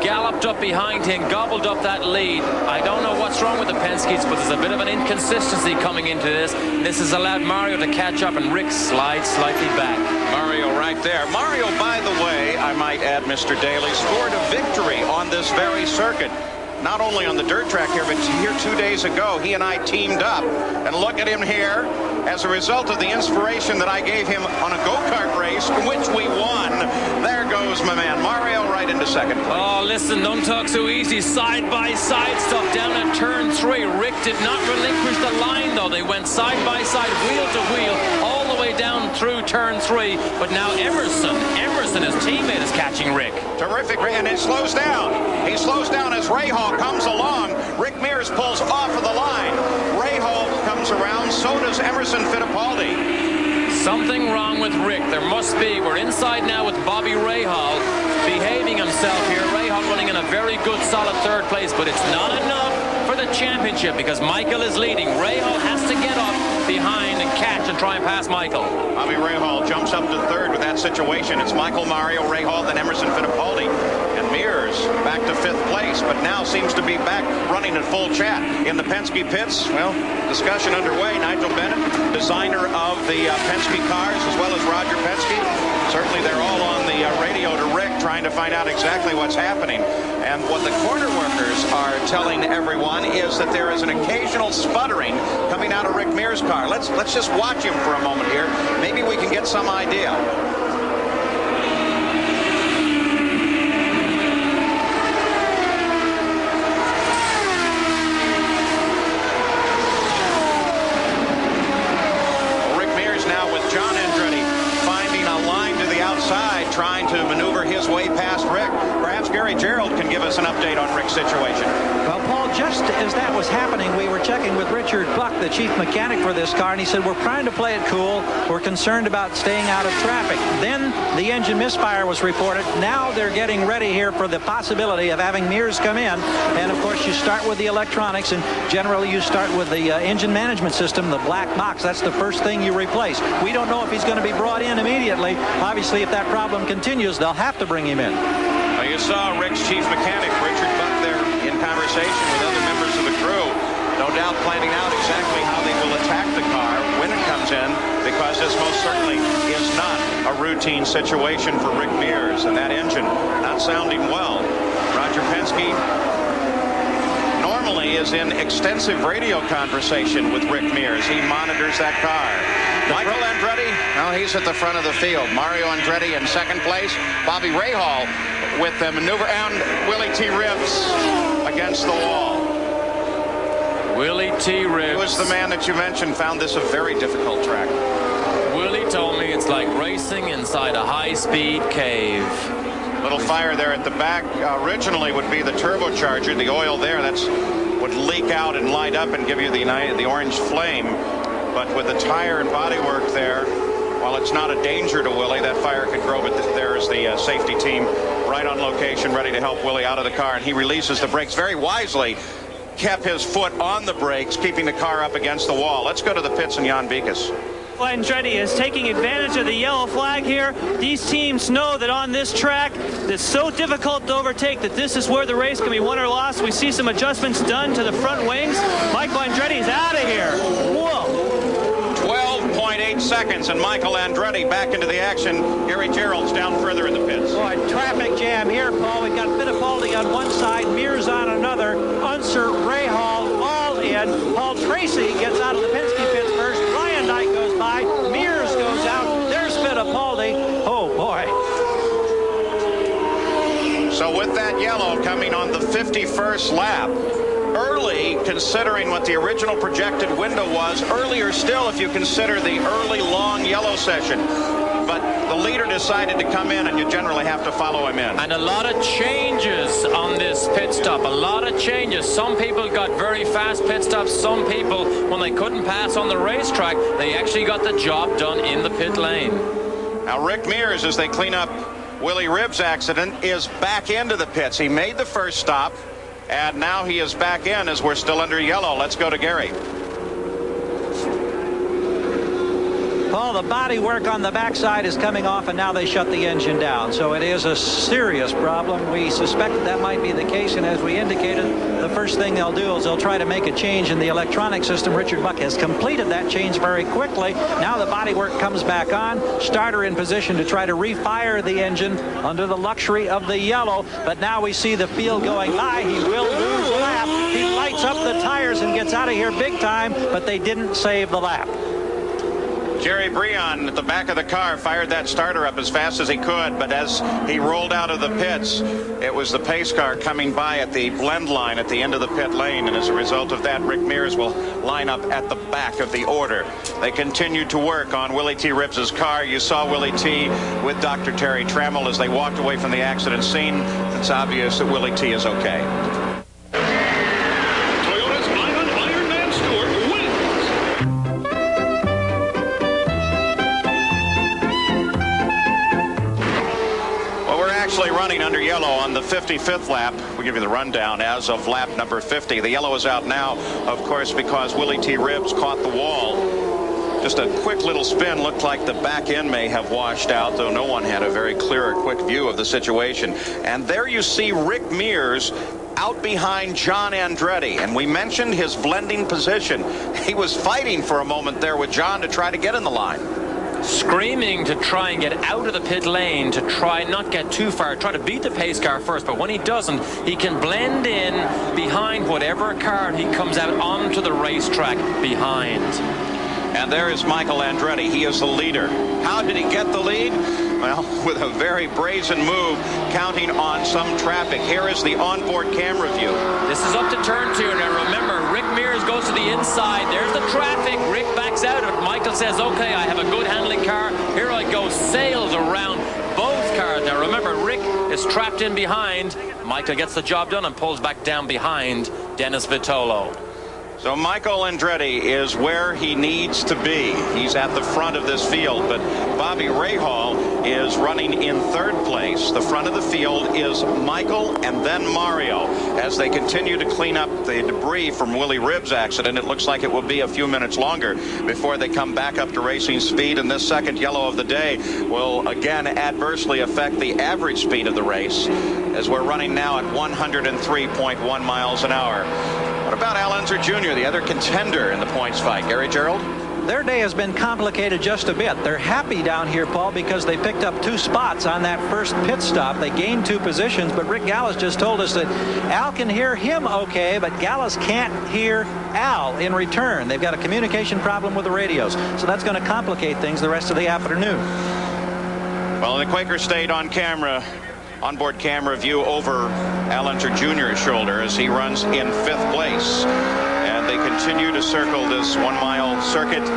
galloped up behind him, gobbled up that lead. I don't know what's wrong with the Penske's, but there's a bit of an inconsistency coming into this. This has allowed Mario to catch up, and Rick slides slightly back. Mario right there. Mario, by the way, I might add, Mr. Daly, scored a victory on this very circuit. Not only on the dirt track here, but here 2 days ago, he and I teamed up. And look at him here. As a result of the inspiration that I gave him on a go-kart race, in which we won, there goes my man Mario right into second place. Oh, listen, don't talk so easy. Side-by-side stuff down at turn 3. Rick did not relinquish the line, though. They went side-by-side, wheel-to-wheel, all the way down through turn 3. But now Emerson, his teammate, is catching Rick. Terrific, and it slows down. He slows down as Rahal comes along. Rick Mears pulls off of the line. Rahal comes around, so does Emerson Fittipaldi. Something wrong with Rick. There must be. We're inside now with Bobby Rahal behaving himself here. Rahal running in a very good, solid 3rd place, but it's not enough for the championship because Michael is leading. Rahal has to get up behind and catch and try and pass Michael. Bobby Rahal jumps up to third with that situation. It's Michael, Mario, Rahal, then Emerson Fittipaldi. And Mears back to fifth place, but now seems to be back running at full chat. In the Penske pits, well, discussion underway. Nigel Bennett, designer of the Penske cars, as well as Roger Penske. Certainly they're all on the radio to Rick, trying to find out exactly what's happening. And what the corner workers are telling everyone is that there is an occasional sputtering coming out of Rick Mears' car. Let's just watch him for a moment here. Maybe we can get some idea. Trying to maneuver his way past Rick. Perhaps Gary Gerald can give us an update on Rick's situation. Well, Paul, just as that was happening, we were checking with Richard Buck, the chief mechanic for this car, and he said, we're trying to play it cool. We're concerned about staying out of traffic. Then the engine misfire was reported. Now they're getting ready here for the possibility of having Mears come in. And, of course, you start with the electronics, and generally you start with the engine management system, the black box. That's the first thing you replace. We don't know if he's going to be brought in immediately. Obviously, if that problem continues, they'll have to bring him in. Well, you saw Rick's chief mechanic, Richard Buck, there in conversation with other members of the crew. No doubt planning out exactly how they will attack the car when it comes in, because this most certainly is not a routine situation for Rick Mears. And that engine not sounding well. Roger Penske normally is in extensive radio conversation with Rick Mears. He monitors that car. Michael Andretti, well, he's at the front of the field. Mario Andretti in second place. Bobby Rahal with the maneuver, and Willie T. Ribbs against the wall. Willie T. Ribbs. Who was the man that you mentioned found this a very difficult track? Willie told me it's like racing inside a high-speed cave. Little fire there at the back. Originally would be the turbocharger. The oil there, would leak out and light up and give you the orange flame. But with the tire and bodywork there, while it's not a danger to Willie, that fire could grow. But there is the safety team right on location, ready to help Willie out of the car. And he releases the brakes very wisely. Kept his foot on the brakes, keeping the car up against the wall. Let's go to the pits and Jan Beekes. Andretti is taking advantage of the yellow flag here. These teams know that on this track that's so difficult to overtake that this is where the race can be won or lost. We see some adjustments done to the front wings. Michael Andretti's out of here. Whoa. 12.8 seconds and Michael Andretti back into the action. Gary Gerald's down further in the pits. Boy, traffic jam here, Paul. We've got Fittipaldi on one side, Mears on another, Unser, Rahal all in. Paul Tracy gets out of the Penske pits first. Ryan Dyke goes by. Mears goes out. There's Fittipaldi. Oh, boy. So with that yellow coming on the 51st lap, early, considering what the original projected window was, earlier still if you consider the early long yellow session. But the leader decided to come in, and you generally have to follow him in. And a lot of changes on this pit stop, a lot of changes. Some people got very fast pit stops. Some people, when they couldn't pass on the racetrack, they actually got the job done in the pit lane. Now Rick Mears, as they clean up Willie Ribbs' accident, is back into the pits. He made the first stop, and now he is back in as we're still under yellow. Let's go to Gary. Paul, the body work on the backside is coming off, and now they shut the engine down. So it is a serious problem. We suspect that might be the case, and as we indicated, the first thing they'll do is they'll try to make a change in the electronic system. Richard Buck has completed that change very quickly. Now the body work comes back on. Starter in position to try to refire the engine under the luxury of the yellow. But now we see the field going high. He will lose lap. He lights up the tires and gets out of here big time, but they didn't save the lap. Jerry Breon at the back of the car fired that starter up as fast as he could, but as he rolled out of the pits, it was the pace car coming by at the blend line at the end of the pit lane, and as a result of that, Rick Mears will line up at the back of the order. They continued to work on Willie T. Ribbs' car. You saw Willie T. with Dr. Terry Trammell as they walked away from the accident scene. It's obvious that Willie T. is okay. Running under yellow on the 55th lap. We'll give you the rundown as of lap number 50. The yellow is out now, of course, because Willie T. Ribbs caught the wall. Just a quick little spin. Looked like the back end may have washed out, though no one had a very clear or quick view of the situation. And there you see Rick Mears out behind John Andretti, and we mentioned his blending position. He was fighting for a moment there with John to try to get in the line. Screaming to try and get out of the pit lane, to try not get too far, try to beat the pace car first, but when he doesn't, he can blend in behind whatever car he comes out onto the racetrack behind. And there is Michael Andretti. He is the leader. How did he get the lead? Well, with a very brazen move, counting on some traffic. Here is the onboard camera view. This is up to turn 2. Now remember, Rick Mears goes to the inside. There's the traffic. Rick backs out of it. Michael says, okay, I have a good handling car. Here I go. Sails around both cars. Now remember, Rick is trapped in behind. Michael gets the job done and pulls back down behind Dennis Vitolo. So Michael Andretti is where he needs to be. He's at the front of this field, but Bobby Rahal is running in third place. The front of the field is Michael and then Mario. As they continue to clean up the debris from Willie Ribbs' accident, it looks like it will be a few minutes longer before they come back up to racing speed, and this second yellow of the day will again adversely affect the average speed of the race, as we're running now at 103.1 miles an hour. What about Al Unser Jr., the other contender in the points fight? Gary Gerald? Their day has been complicated just a bit. They're happy down here, Paul, because they picked up 2 spots on that first pit stop. They gained 2 positions, but Rick Gallas just told us that Al can hear him okay, but Gallas can't hear Al in return. They've got a communication problem with the radios, so that's going to complicate things the rest of the afternoon. Well, the Quaker stayed on camera. Onboard camera view over Al Unser Jr.'s shoulder as he runs in 5th place. And they continue to circle this 1-mile circuit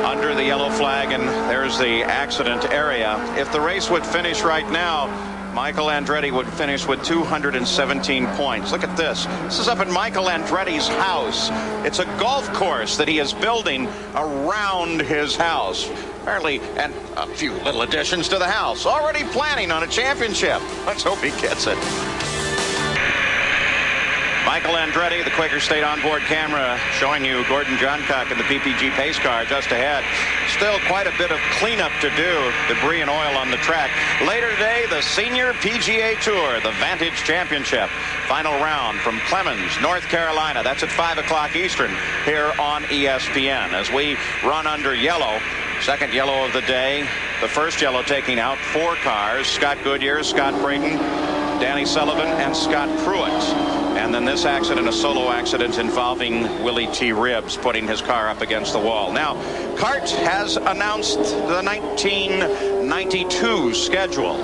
under the yellow flag, and there's the accident area. If the race would finish right now, Michael Andretti would finish with 217 points. Look at this. This is up at Michael Andretti's house. It's a golf course that he is building around his house. Apparently, and a few little additions to the house. Already planning on a championship. Let's hope he gets it. Michael Andretti, the Quaker State onboard camera, showing you Gordon Johncock in the PPG pace car just ahead. Still quite a bit of cleanup to do. Debris and oil on the track. Later today, the Senior PGA Tour, the Vantage Championship. Final round from Clemens, North Carolina. That's at 5 o'clock Eastern here on ESPN. As we run under yellow, second yellow of the day. The first yellow taking out 4 cars. Scott Goodyear, Scott Brayton, Danny Sullivan, and Scott Pruitt. And then this accident, a solo accident involving Willie T. Ribbs, putting his car up against the wall. Now, CART has announced the 1992 schedule,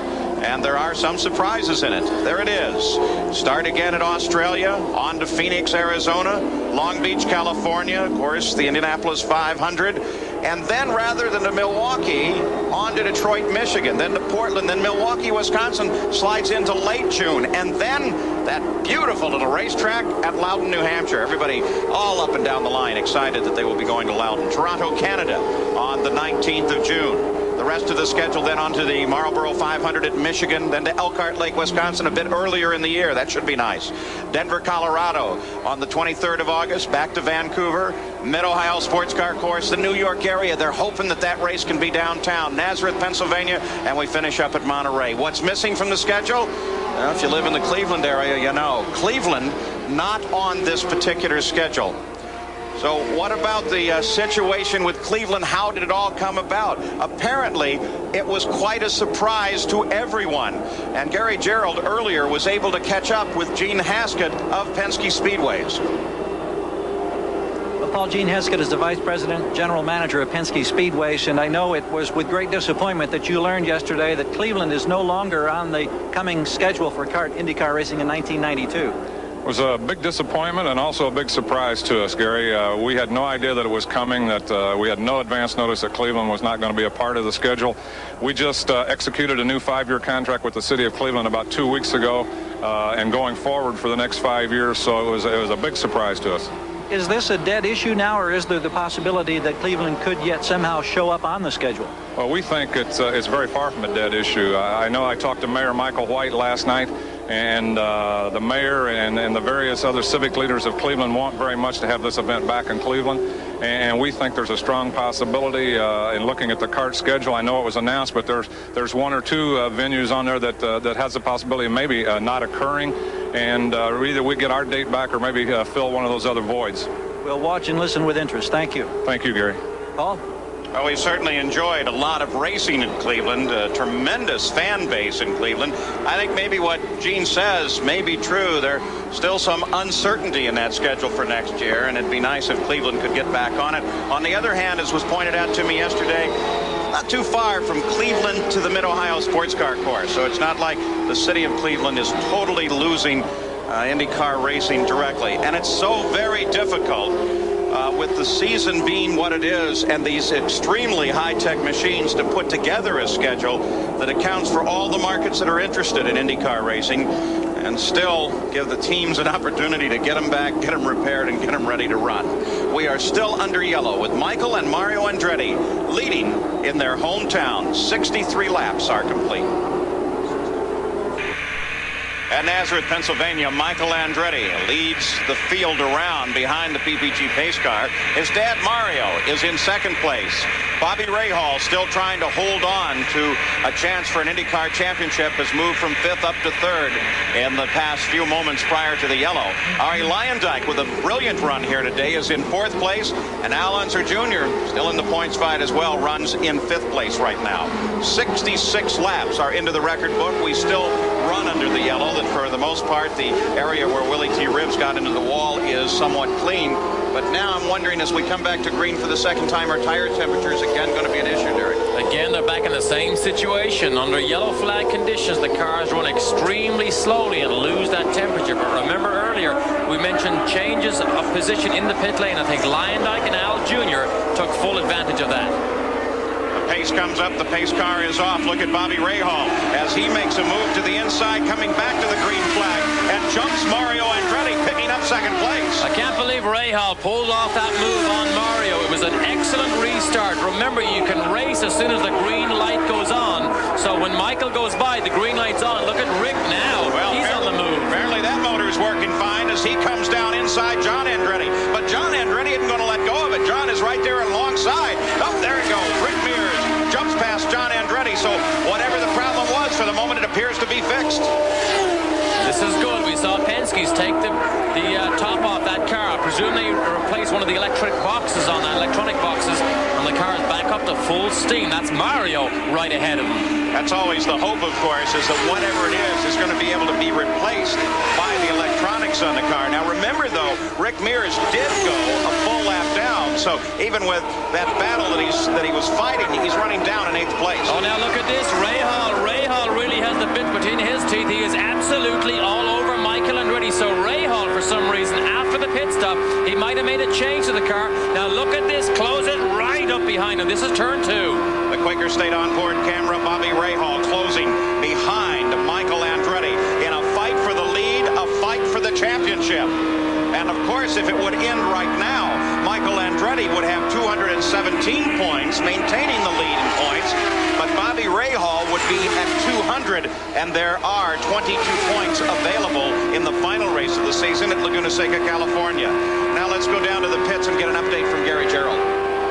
and there are some surprises in it. There it is. Start again at Australia, on to Phoenix, Arizona, Long Beach, California, of course, the Indianapolis 500, and then rather than to Milwaukee, on to Detroit, Michigan, then to Portland, then Milwaukee, Wisconsin slides into late June, and then that beautiful little racetrack at Loudon, New Hampshire. Everybody all up and down the line excited that they will be going to Loudon. Toronto, Canada on the 19th of June. The rest of the schedule then onto the Marlboro 500 at Michigan, then to Elkhart Lake, Wisconsin a bit earlier in the year. That should be nice. Denver, Colorado on the 23rd of August, back to Vancouver. Mid-Ohio Sports Car Course, the New York area. They're hoping that that race can be downtown. Nazareth, Pennsylvania, and we finish up at Monterey. What's missing from the schedule? Well, if you live in the Cleveland area, you know. Cleveland not on this particular schedule. So what about the situation with Cleveland? How did it all come about? Apparently, it was quite a surprise to everyone. And Gary Gerald earlier was able to catch up with Gene Haskett of Penske Speedways. Well, Paul, Gene Haskett is the Vice President, General Manager of Penske Speedways, and I know it was with great disappointment that you learned yesterday that Cleveland is no longer on the coming schedule for CART IndyCar racing in 1992. It was a big disappointment and also a big surprise to us, Gary. We had no idea that it was coming, that we had no advance notice that Cleveland was not going to be a part of the schedule. We just executed a new 5-year contract with the city of Cleveland about 2 weeks ago and going forward for the next 5 years, so it was a big surprise to us. Is this a dead issue now, or is there the possibility that Cleveland could yet somehow show up on the schedule? Well, we think it's very far from a dead issue. I know I talked to Mayor Michael White last night, and the mayor and the various other civic leaders of Cleveland want very much to have this event back in Cleveland. And we think there's a strong possibility in looking at the CART schedule. I know it was announced, but there's one or two venues on there that has the possibility of maybe not occurring. And either we get our date back or maybe fill one of those other voids. We'll watch and listen with interest. Thank you. Thank you, Gary. Paul? Well, we certainly enjoyed a lot of racing in Cleveland, a tremendous fan base in Cleveland. I think maybe what Gene says may be true. There's still some uncertainty in that schedule for next year, and it'd be nice if Cleveland could get back on it. On the other hand, as was pointed out to me yesterday, not too far from Cleveland to the Mid-Ohio Sports Car Course, so it's not like the city of Cleveland is totally losing IndyCar racing directly. And it's so very difficult with the season being what it is and these extremely high-tech machines to put together a schedule that accounts for all the markets that are interested in IndyCar racing and still give the teams an opportunity to get them back, get them repaired, and get them ready to run. We are still under yellow with Michael and Mario Andretti leading in their hometown. 63 laps are complete. At Nazareth, Pennsylvania, Michael Andretti leads the field around behind the PPG pace car. His dad, Mario, is in second place. Bobby Rahal, still trying to hold on to a chance for an IndyCar championship, has moved from fifth up to third in the past few moments prior to the yellow. Ari Leyendijk, with a brilliant run here today, is in fourth place. And Al Unser Jr., still in the points fight as well, runs in fifth place right now. 66 laps are into the record book. We still run under the yellow. That for the most part, the area where Willie T. Ribbs got into the wall is somewhat clean. But now I'm wondering, as we come back to green for the second time, are tire temperatures again going to be an issue, Derek? Again, they're back in the same situation. Under yellow flag conditions, the cars run extremely slowly and lose that temperature. But remember earlier, we mentioned changes of position in the pit lane. I think Leyendijk and Al Jr. took full advantage of that. Pace comes up, the pace car is off. Look at Bobby Rahal as he makes a move to the inside, coming back to the green flag, and jumps Mario Andretti, picking up second place. I can't believe Rahal pulled off that move on Mario. It was an excellent restart. Remember, you can race as soon as the green light goes on. So when Michael goes by, the green light's on. Look at Rick now. Well, he's on the move. Apparently that motor's working fine as he comes down inside John Andretti. But John Andretti isn't going to let go of it. John is right there alongside. Oh, there it goes. Rick Mears jumps past John Andretti, so whatever the problem was, for the moment it appears to be fixed. This is good. We saw Penske's take the top off that car. I presume they replaced one of the electronic boxes, and the car is back up to full steam. That's Mario right ahead of him. That's always the hope, of course, is that whatever it is going to be able to be replaced by the electronics on the car. Now remember, though, Rick Mears did go a full lap down, so even with that battle that he was fighting, he's running down in 8th place. Oh, now look at this. Rahal really has the bit between his teeth. He is absolutely all over Michael Andretti. So Rahal, for some reason, after the pit stop, he might have made a change to the car. Now look at this. Close it right up behind him. This is turn 2. The Quaker State onboard camera, Bobby Rahal closing behind Michael Andretti in a fight for the lead, a fight for the championship. And of course, if it would end right now, Michael Andretti would have 217 points, maintaining the lead in points. But Bobby Rahal would be at 200, and there are 22 points available in the final race of the season at Laguna Seca, California. Now let's go down to the pits and get an update from Gary Gerald.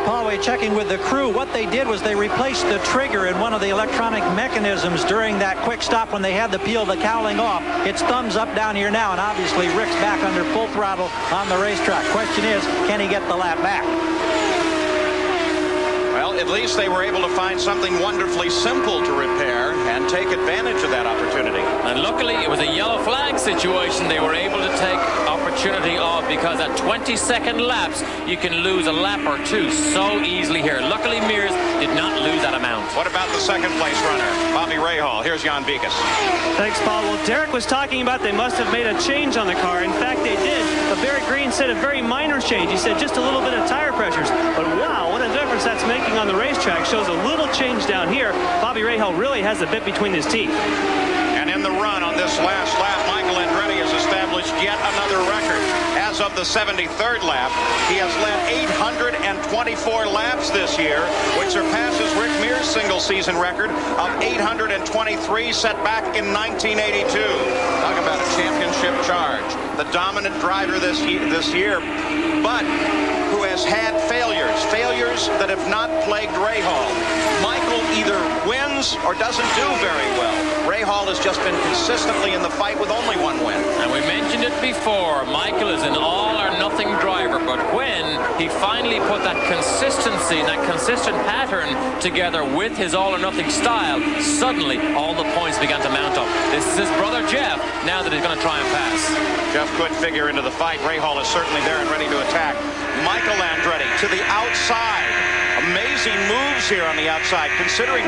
Paul, checking with the crew, what they did was they replaced the trigger in one of the electronic mechanisms during that quick stop when they had to peel the cowling off. It's thumbs up down here now, and obviously Rick's back under full throttle on the racetrack. Question is, can he get the lap back? Well, at least they were able to find something wonderfully simple to repair and take advantage of that opportunity. And luckily, it was a yellow flag situation they were able to take opportunity of, because at 22nd laps, you can lose a lap or two so easily here. Luckily, Mears did not lose that amount. What about the second place runner, Bobby Rahal? Here's Jan Beekes. Thanks, Paul. Well, Derek was talking about they must have made a change on the car. In fact, they did. But Barry Green said a very minor change. He said just a little bit of tire pressures. But wow, what a difference that's making on the racetrack. Shows a little change down here. Bobby Rahal really has the bit between his teeth. And in the run on this last lap, Michael Andretti has established yet another record. As of of the 73rd lap. He has led 824 laps this year, which surpasses Rick Mears' single-season record of 823 set back in 1982. Talk about a championship charge. The dominant driver this year, but who has had failures that have not plagued Rahal. Michael either wins or doesn't do very well. Rahal has just been consistently in the fight with only one win. And we mentioned it before, Michael is an all-or-nothing driver, but when he finally put that consistency, that consistent pattern together with his all-or-nothing style, suddenly all the points began to mount up. This is his brother Jeff, now that he's going to try and pass. Jeff could figure into the fight. Rahal is certainly there and ready to attack. Michael Andretti to the outside. Amazing moves here on the outside. Considering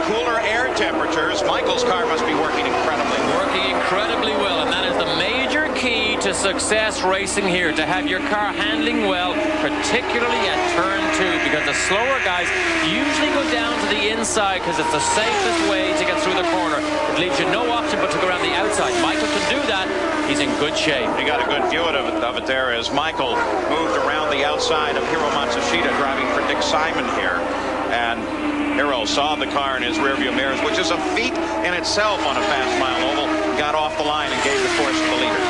cooler air temperatures, Michael's car must be working incredibly well. Working incredibly well, and that is the major key to success racing here, to have your car handling well, particularly at turn 2, because the slower guys usually go down to the inside because it's the safest way to get through the corner. It leaves you no option but to go around the outside. Michael can do that. He's in good shape. You got a good view of it there as Michael moved around the outside of Hiro Matsushita, driving for Dick Simon here. And Hiro saw the car in his rearview mirrors, which is a feat in itself on a fast mile oval. Got off the line and gave the course to the leader.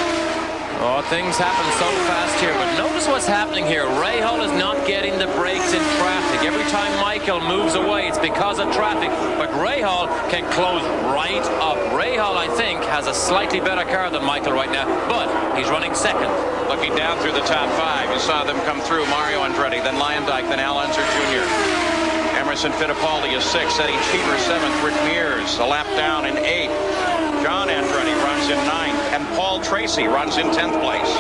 Oh, things happen so fast here, but notice what's happening here. Rahal is not getting the brakes in traffic. Every time Michael moves away, it's because of traffic, but Rahal can close right up. Rahal, I think, has a slightly better car than Michael right now, but he's running second. Looking down through the top 5, you saw them come through. Mario Andretti, then Lyondike, then Al Unser Jr. Emerson Fittipaldi is 6th, Eddie Cheever 7th, Rick Mears a lap down in 8th. John Andretti runs in 9th, and Paul Tracy runs in 10th place.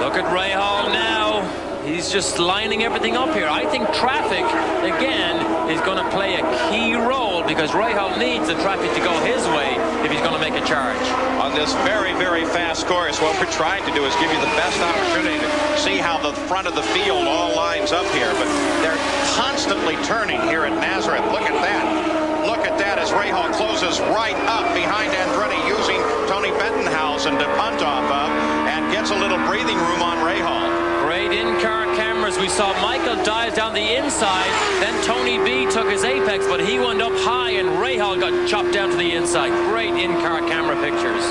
Look at Rahal now. He's just lining everything up here. I think traffic, again, is going to play a key role because Rahal needs the traffic to go his way if he's going to make a charge. On this very, very fast course, what we're trying to do is give you the best opportunity to see how the front of the field all lines up here. But they're constantly turning here at Nazareth. Look at that. Look at that as Rahal closes right up behind Andretti, using Tony Bettenhausen to punt off of, and gets a little breathing room on Rahal. Great in-car cameras. We saw Michael dive down the inside, then Tony B took his apex, but he went up high and Rahal got chopped down to the inside. Great in-car camera pictures.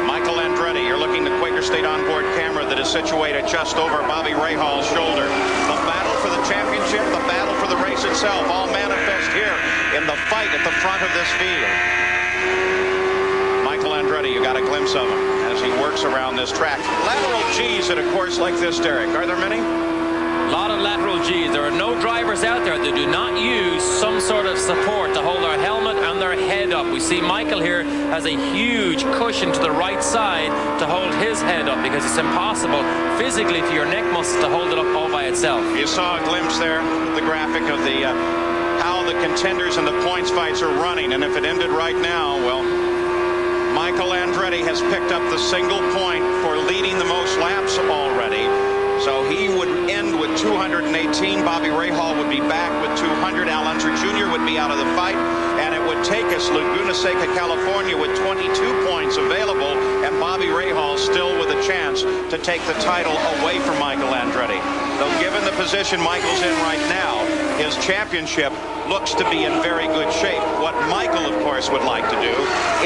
Michael Andretti, you're looking at the Quaker State onboard camera that is situated just over Bobby Rahal's shoulder. The battle for the championship, the battle for the race itself, all manifest here in the fight at the front of this field. Michael Andretti, you got a glimpse of him as he works around this track. Lateral G's at a course like this, Derek. Are there many? A lot of lateral G's. There are no drivers out there that do not use some sort of support to hold their helmet and their head up. We see Michael here has a huge cushion to the right side to hold his head up because it's impossible physically for your neck muscles to hold it up all by itself. You saw a glimpse there, the graphic of the how the contenders and the points fights are running, and if it ended right now, well, Michael Andretti has picked up the single point for leading the most laps already. So he would end with 218. Bobby Rahal would be back with 200. Al Unser Jr. would be out of the fight. And it would take us Laguna Seca, California with 22 points available. And Bobby Rahal still with a chance to take the title away from Michael Andretti. Though given the position Michael's in right now, his championship looks to be in very good shape. What Michael, of course, would like to do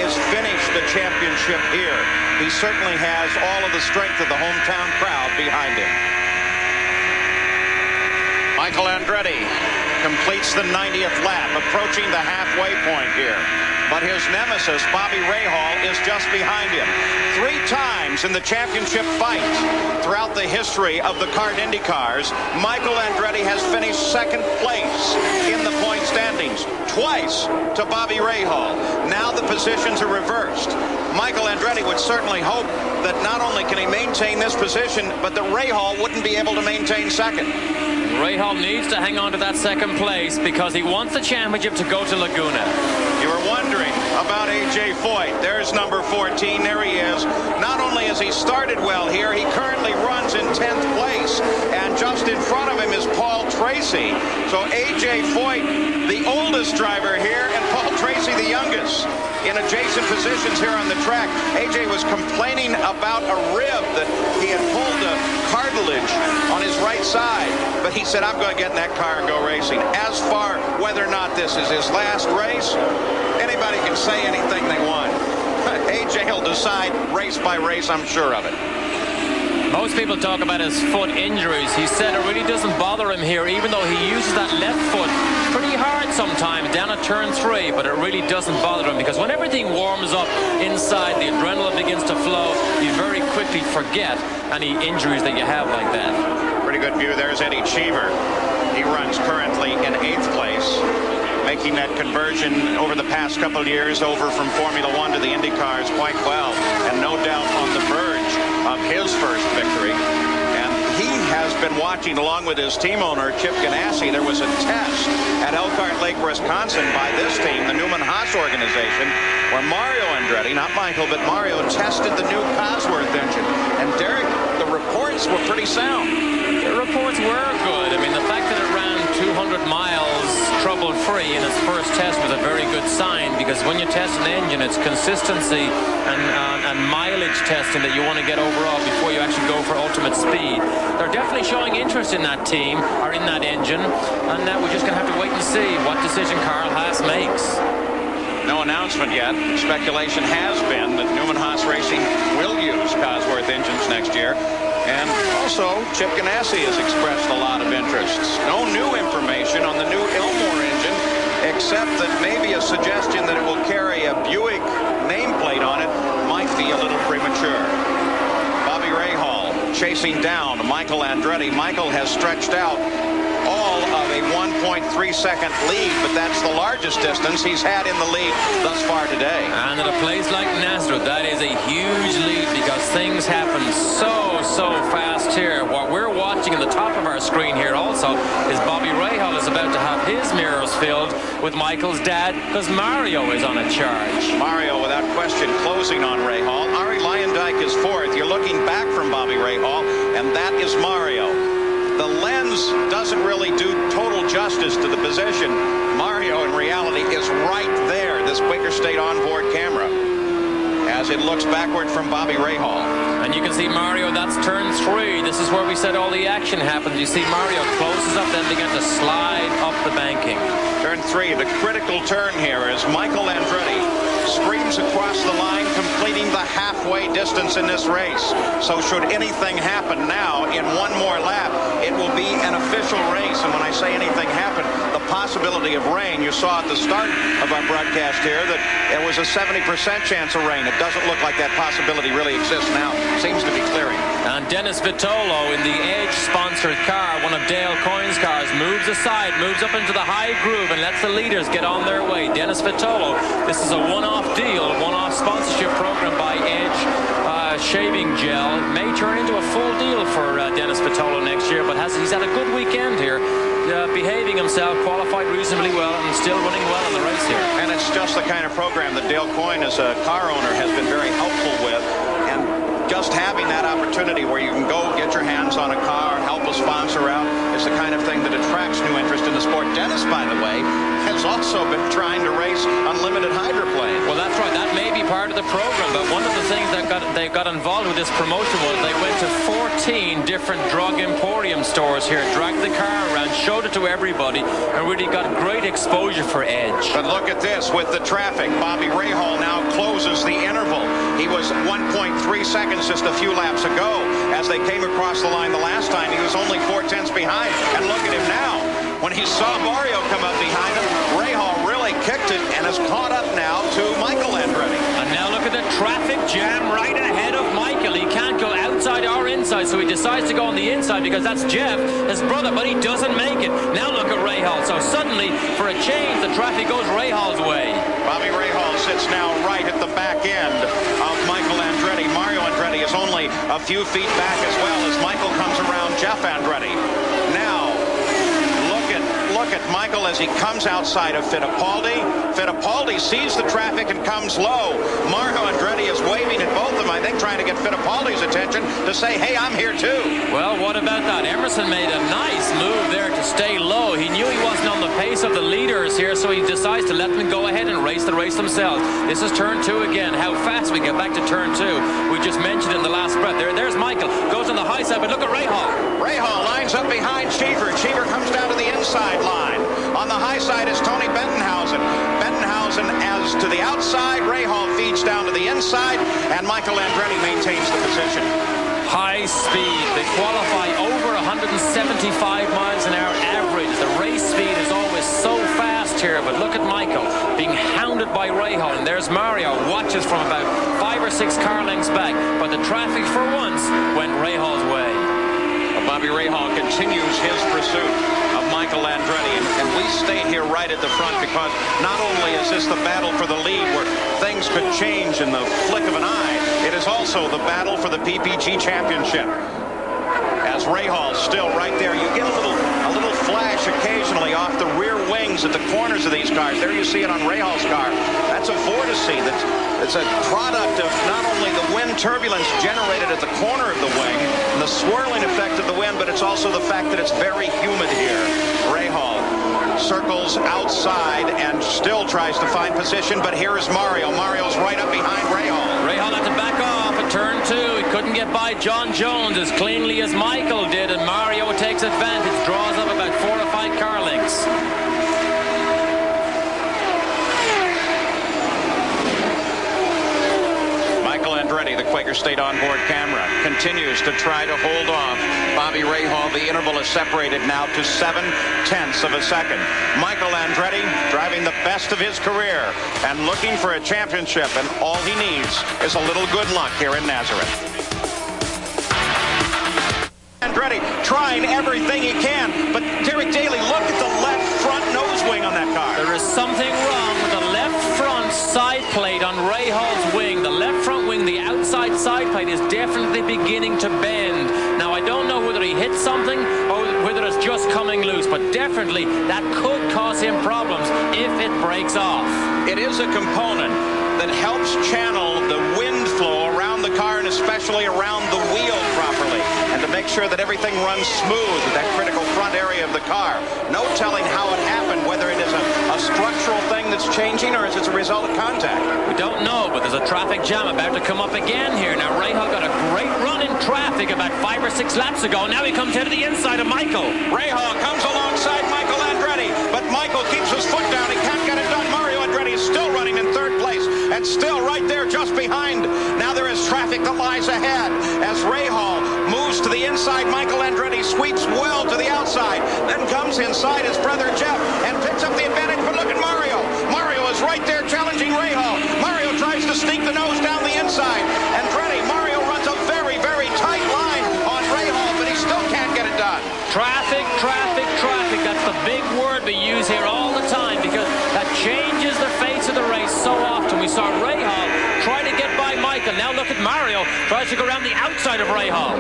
is finish the championship here. He certainly has all of the strength of the hometown crowd behind him. Michael Andretti completes the 90th lap, approaching the halfway point here. But his nemesis, Bobby Rahal, is just behind him. 3 times in the championship fight throughout the history of the CART Indy cars, Michael Andretti has finished 2nd place in the point standings, twice to Bobby Rahal. Now the positions are reversed. Michael Andretti would certainly hope that not only can he maintain this position, but that Rahal wouldn't be able to maintain 2nd. Rahal needs to hang on to that 2nd place because he wants the championship to go to Laguna. You were wondering about A.J. Foyt. There's number 14. There he is. Not only has he started well here, he currently runs in 10th place. And just in front of him is Paul Tracy. So A.J. Foyt, the oldest driver here, and Paul Tracy, the youngest, in adjacent positions here on the track. A.J. was complaining about a rib that he had pulled a carbon tutelage on his right side. But he said, I'm going to get in that car and go racing. As far whether or not this is his last race, anybody can say anything they want. AJ will decide race by race, I'm sure of it. Most people talk about his foot injuries. He said it really doesn't bother him here, even though he uses that left foot pretty hard sometimes down at turn 3, but it really doesn't bother him because when everything warms up inside, the adrenaline begins to flow, you very quickly forget any injuries that you have like that. Pretty good view. There's Eddie Cheever. He runs currently in 8th place, making that conversion over the past couple of years over from Formula 1 to the Indy cars quite well, and no doubt on the verge of his first victory. And he has been watching along with his team owner, Chip Ganassi. There was a test at Elkhart Lake, Wisconsin by this team, the Newman-Haas organization, where Mario Andretti, not Michael, but Mario, tested the new Cosworth engine. And Derek, the reports were pretty sound. The reports were good. I mean, the fact that it ran 200 miles trouble-free in its first test was a very good sign, because when you test an engine, it's consistency and mileage testing that you want to get overall before you actually go for ultimate speed. They're definitely showing interest in that team, or in that engine, and we're just going to have to wait and see what decision Carl Haas makes. No announcement yet. Speculation has been that Newman-Haas Racing will use Cosworth engines next year. And also, Chip Ganassi has expressed a lot of interests. No new information on the new Ilmore engine, except that maybe a suggestion that it will carry a Buick nameplate on it might be a little premature. Bobby Rahal chasing down Michael Andretti. Michael has stretched out all of a 1.3-second lead, but that's the largest distance he's had in the lead thus far today. And at a place like Nazareth, that is a huge lead because things happen so fast here. What we're watching in the top of our screen here also is Bobby Rahal is about to have his mirrors filled with Michael's dad because Mario is on a charge. Mario, without question, closing on Rahal. Ari Leyendyk is 4th. You're looking back from Bobby Rahal, and that is Mario. The lens doesn't really do total justice to the position. Mario, in reality, is right there, this Quaker State onboard camera, as it looks backward from Bobby Rahal. And you can see Mario, that's turn 3. This is where we said all the action happens. You see Mario closes up, then begin to slide up the banking. Turn 3, the critical turn here as Michael Andretti screams across the line, completing the halfway distance in this race. So should anything happen now in one more lap, it will be an official race. And when I say anything happen, the possibility of rain, you saw at the start of our broadcast here that it was a 70% chance of rain. It doesn't look like that possibility really exists now. Seems to be clearing. And Dennis Vitolo in the Edge-sponsored car, one of Dale Coyne's cars, moves aside, moves up into the high groove and lets the leaders get on their way. Dennis Vitolo, this is a one-off deal, one-off sponsorship program by Edge shaving gel. May turn into a full deal for Dennis Vitolo next year, but he's had a good weekend here, behaving himself, qualified reasonably well, and still running well in the race here. And it's just the kind of program that Dale Coyne, as a car owner, has been very helpful with. And just having that opportunity where you can go get your hands on a car, help a sponsor out, is the kind of thing that attracts new interest in the sport. Dennis, by the way, has also been trying to race unlimited hydroplane. Well, that's right. That may be part of the program, but one of the things that they got involved with this promotion was they went to 14 different drug emporium stores here, dragged the car around, showed it to everybody, and really got great exposure for Edge. But look at this with the traffic. Bobby Rahal now closes the interval. He was 1.3 seconds just a few laps ago. As they came across the line the last time, he was only 4/10 behind. And look at him now. When he saw Mario come up behind him, Rahal really kicked it and has caught up now to Michael Andretti. And now look at the traffic jam right ahead of Michael. He can't go outside or inside, so he decides to go on the inside because that's Jeff, his brother, but he doesn't make it. Now look at Rahal. So suddenly, for a change, the traffic goes Rahal's way. Bobby Rahal sits now right at the back end of Michael Andretti. Mario Andretti is only a few feet back as well as Michael comes around Jeff Andretti. Now, look at Michael as he comes outside of Fittipaldi. Fittipaldi sees the traffic and comes low. Mario Andretti is waving at both of them, I think trying to get Fittipaldi's attention to say, hey, I'm here too. Well, what about that? Emerson made a nice move there to stay low. He knew he wasn't on the pace of the leaders here, so he decides to let them go ahead and race the race themselves. This is turn 2 again. How fast we get back to turn 2. We just mentioned it in the last breath. There's Michael. Goes on the high side, but look at Rahal. Rahal lines up behind Cheever. Cheever comes down to the inside line. On the high side is Tony Bettenhausen. Bettenhausen as to the outside. Rahal feeds down to the inside, and Michael Andretti maintains the position. High speed. They qualify over 175 miles an hour average. The race speed is always so fast here, but look at Michael being hounded by Rahal, and there's Mario, watches from about 5 or 6 car lengths back, but the traffic for once went Rahal's way. Bobby Rahal continues his pursuit of Michael Andretti, and we stay here right at the front because not only is this the battle for the lead where things could change in the flick of an eye, it is also the battle for the PPG championship. As Rahal's still right there, you get a little flash occasionally off the rear wings at the corners of these cars. There you see it on Rahal's car. That's a vortice that's a product of not only the wind turbulence generated at the corner of the wing and the swirling effect of the wind, but it's also the fact that it's very humid here. Rahal circles outside and still tries to find position, but here is Mario. Mario's right up behind Rahal. Rahal had to back off at turn 2. He couldn't get by John Jones as cleanly as Michael did, and Mario takes advantage, draws up about 4 or 5 car lengths. Andretti, the Quaker State onboard camera, continues to try to hold off Bobby Rahal. The interval is separated now to 0.7 of a second. Michael Andretti driving the best of his career and looking for a championship, and all he needs is a little good luck here in Nazareth. Andretti trying everything he can, but Derek Daly, look at the left front nose wing on that car. There is something wrong with the left front side plate on Rahal's wing. The left front wing, the outside side plate, is definitely beginning to bend. Now, I don't know whether he hit something or whether it's just coming loose, but definitely that could cause him problems if it breaks off. It is a component that helps channel the wind flow around the car and especially around the wheel properly, and to make sure that everything runs smooth at that critical front area of the car. No telling how it happened, whether it is a structural thing that's changing or is it a result of contact. We don't know, but there's a traffic jam about to come up again here. Now, Rahal got a great run in traffic about 5 or 6 laps ago. Now he comes to the inside of Michael. Rahal comes alongside Michael Andretti, but Michael keeps his foot down. He can't get it done. Mario Andretti is still running in 3rd place and still right there just behind. Now there is traffic that lies ahead as Rahal moves to the inside. Michael Andretti sweeps well to the outside, then comes inside his brother Jeff and picks up the advantage. But look at Mario. Mario is right there challenging Rahal. Mario tries to sneak the nose down the inside. Andretti, Mario runs a very, very tight line on Rahal, but he still can't get it done. Traffic, traffic, traffic. That's the big word we use here all the time because that changes the face of the race so often. We saw Rahal try to get by Michael. Now look at Mario. Tries to go around the outside of Rahal.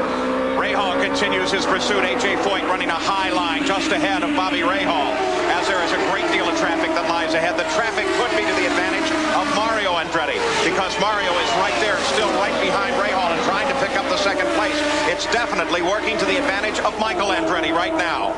Rahal continues his pursuit. A.J. Foyt running a high line just ahead of Bobby Rahal. As there is a great deal of traffic that lies ahead, the traffic could be to the advantage of Mario Andretti because Mario is right there, still right behind Rahal and trying to pick up the 2nd place. It's definitely working to the advantage of Michael Andretti right now.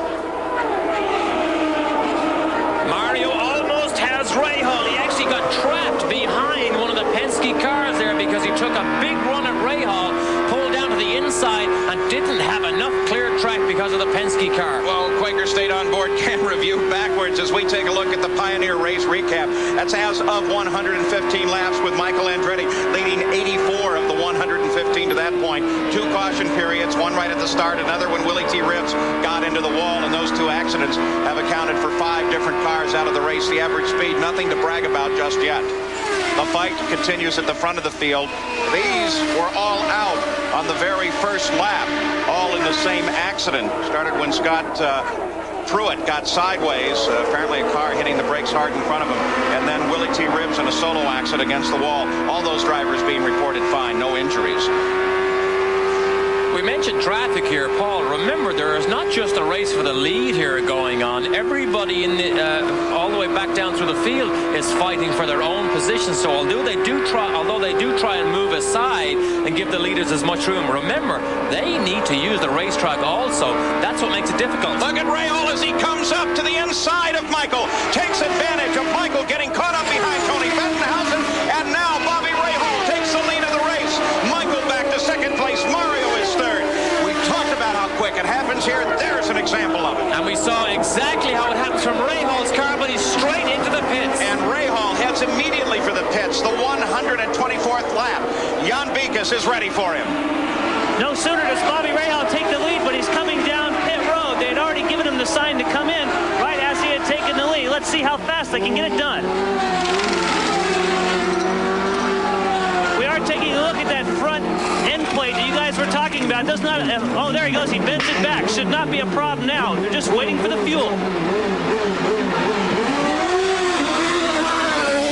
Mario almost has Rahal. He actually got trapped behind one of the Penske cars there because he took a big run at Rahal, pulled down to the inside, and didn't have enough clear track because of the Penske car. Well, Quaker State onboard camera view backwards as we take a look at the Pioneer race recap. That's as of 115 laps with Michael Andretti leading 84 of the 115 to that point. 2 caution periods, one right at the start, another when Willie T. Ribbs got into the wall, and those 2 accidents have accounted for 5 different cars out of the race. The average speed, nothing to brag about just yet. The fight continues at the front of the field. These were all out on the very first lap, all in the same accident. Started when Scott Pruitt got sideways, apparently a car hitting the brakes hard in front of him, and then Willie T. Ribbs in a solo accident against the wall. All those drivers being reported fine, no injuries. We We mentioned traffic here, Paul. Remember, there is not just a race for the lead here going on. Everybody in the, all the way back down through the field is fighting for their own position. So although they do try and move aside and give the leaders as much room, remember, they need to use the racetrack also. That's what makes it difficult. Look at Rahal as he comes up to the inside of Michael. Takes advantage of Michael getting caught up behind Tony Bettenhausen. And now Bobby Rahal takes the lead of the race. Michael back to second place. Mario is third. We've talked about how quick it happens here. There's an example of it. And we saw exactly how it happens from Rahal's car, but he's straight into the pits. And Rahal heads immediately for the pits, the 124th lap. Jan Beekes is ready for him. No sooner does Bobby Rahal take the lead, but he's coming down pit road. They had already given him the sign to come in right as he had taken the lead. Let's see how fast they can get it done. We are taking a look at that front end plate that you guys were talking about. Does not. Oh, there he goes. He bends it back. Should not be a problem now. They're just waiting for the fuel.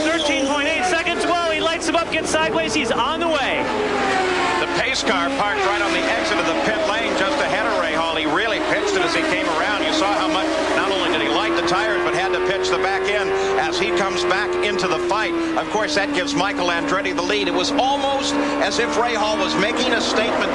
13.8 seconds. Well, he lights him up, gets sideways. He's on the way. The pace car parked right on the exit of the pit lane just ahead of Rahal. He really pitched it as he came around. You saw how much, not only did he light the tires, but had to pitch the back end as he comes back into the fight. Of course, that gives Michael Andretti the lead. It was almost as if Rahal was making a statement.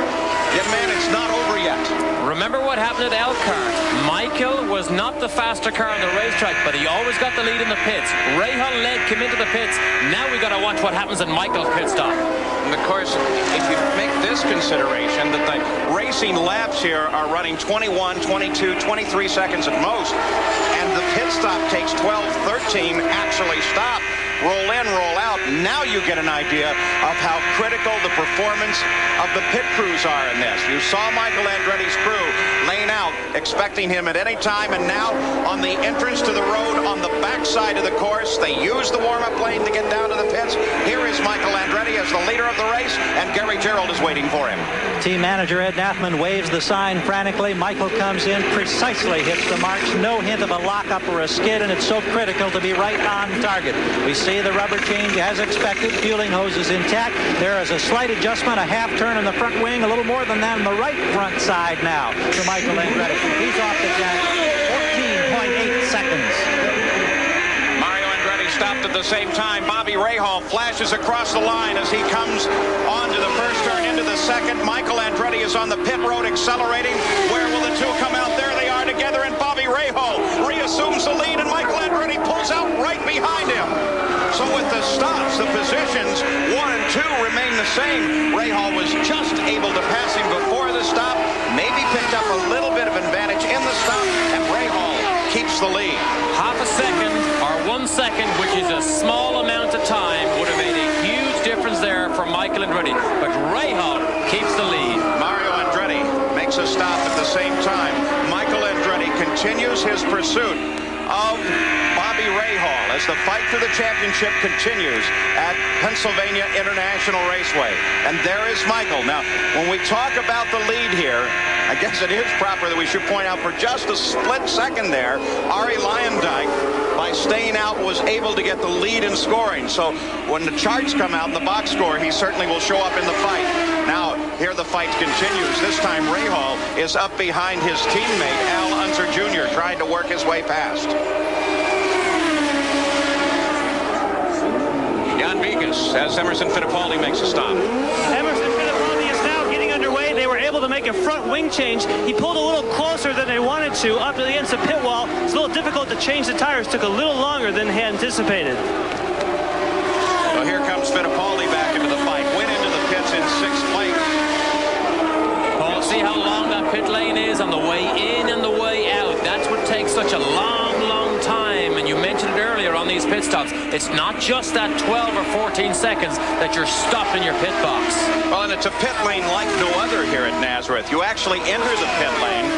Yet, man, it's not over yet. Remember what happened at Elkhart. Michael was not the faster car on the racetrack, but he always got the lead in the pits. Rahal came into the pits. Now we got to watch what happens at Michael's pit stop. And of course, if you make this consideration that the racing laps here are running 21, 22, 23 seconds at most, and the pit stop takes 12, 13 actually stop. Roll in, roll out. Now you get an idea of how critical the performance of the pit crews are in this. You saw Michael Andretti's crew laying out, expecting him at any time, and now on the entrance to the road on the backside of the course, they use the warm-up lane to get down to the pits. Here is Michael Andretti as the leader of the race, and Gary Gerould is waiting for him. Team manager Ed Nathman waves the sign frantically. Michael comes in, precisely hits the marks. No hint of a lockup or a skid, and it's so critical to be right on target. We see the rubber change as expected. Fueling hose is intact. There is a slight adjustment, a half turn in the front wing, a little more than that on the right front side now to Michael Andretti. He's off the jack. 14.8 seconds. Mario Andretti stopped at the same time. Bobby Rahal flashes across the line as he comes onto the first turn into the second. Michael Andretti is on the pit road accelerating. Where will the two come out? There they are together, and Bobby Rahal reassumes the lead, and Michael Andretti pulls out right behind him. So with the stops, the positions 1 and 2 remain the same. Rahal was just able to pass him before the stop, maybe picked up a little bit of advantage in the stop, and Rahal keeps the lead. Half a second or 1 second, which is a small amount of time, would have made a huge difference there for Michael Andretti. But Rahal keeps the lead. Mario Andretti makes a stop at the same time. Michael Andretti continues his pursuit of Bobby Rahal as the fight for the championship continues at Pennsylvania International Raceway. And there is Michael. Now, when we talk about the lead here, I guess it is proper that we should point out for just a split second there, Arie Luyendyk, by staying out, was able to get the lead in scoring. So when the charts come out in the box score, he certainly will show up in the fight. Now, here the fight continues. This time, Rahal is up behind his teammate, Al Unser Jr., trying to work his way past. Jan Beekes as Emerson Fittipaldi makes a stop. Emerson Fittipaldi is now getting underway. They were able to make a front wing change. He pulled a little closer than they wanted to up against the pit wall. It's a little difficult to change the tires. Took a little longer than he anticipated. Well, here comes Fittipaldi back into the fight. Went into the pits in 6th place. Paul, see how long that pit lane is on the way in and the way out. That's what takes such a long, long time. And you mentioned it earlier on these pit stops. It's not just that 12 or 14 seconds that you're stopped in your pit box. Well, and it's a pit lane like no other here at Nazareth. You actually enter the pit lane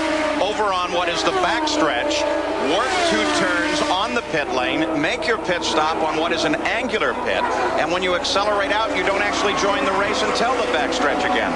over on what is the backstretch, work 2 turns on the pit lane, make your pit stop on what is an angular pit, and when you accelerate out, you don't actually join the race until the backstretch again.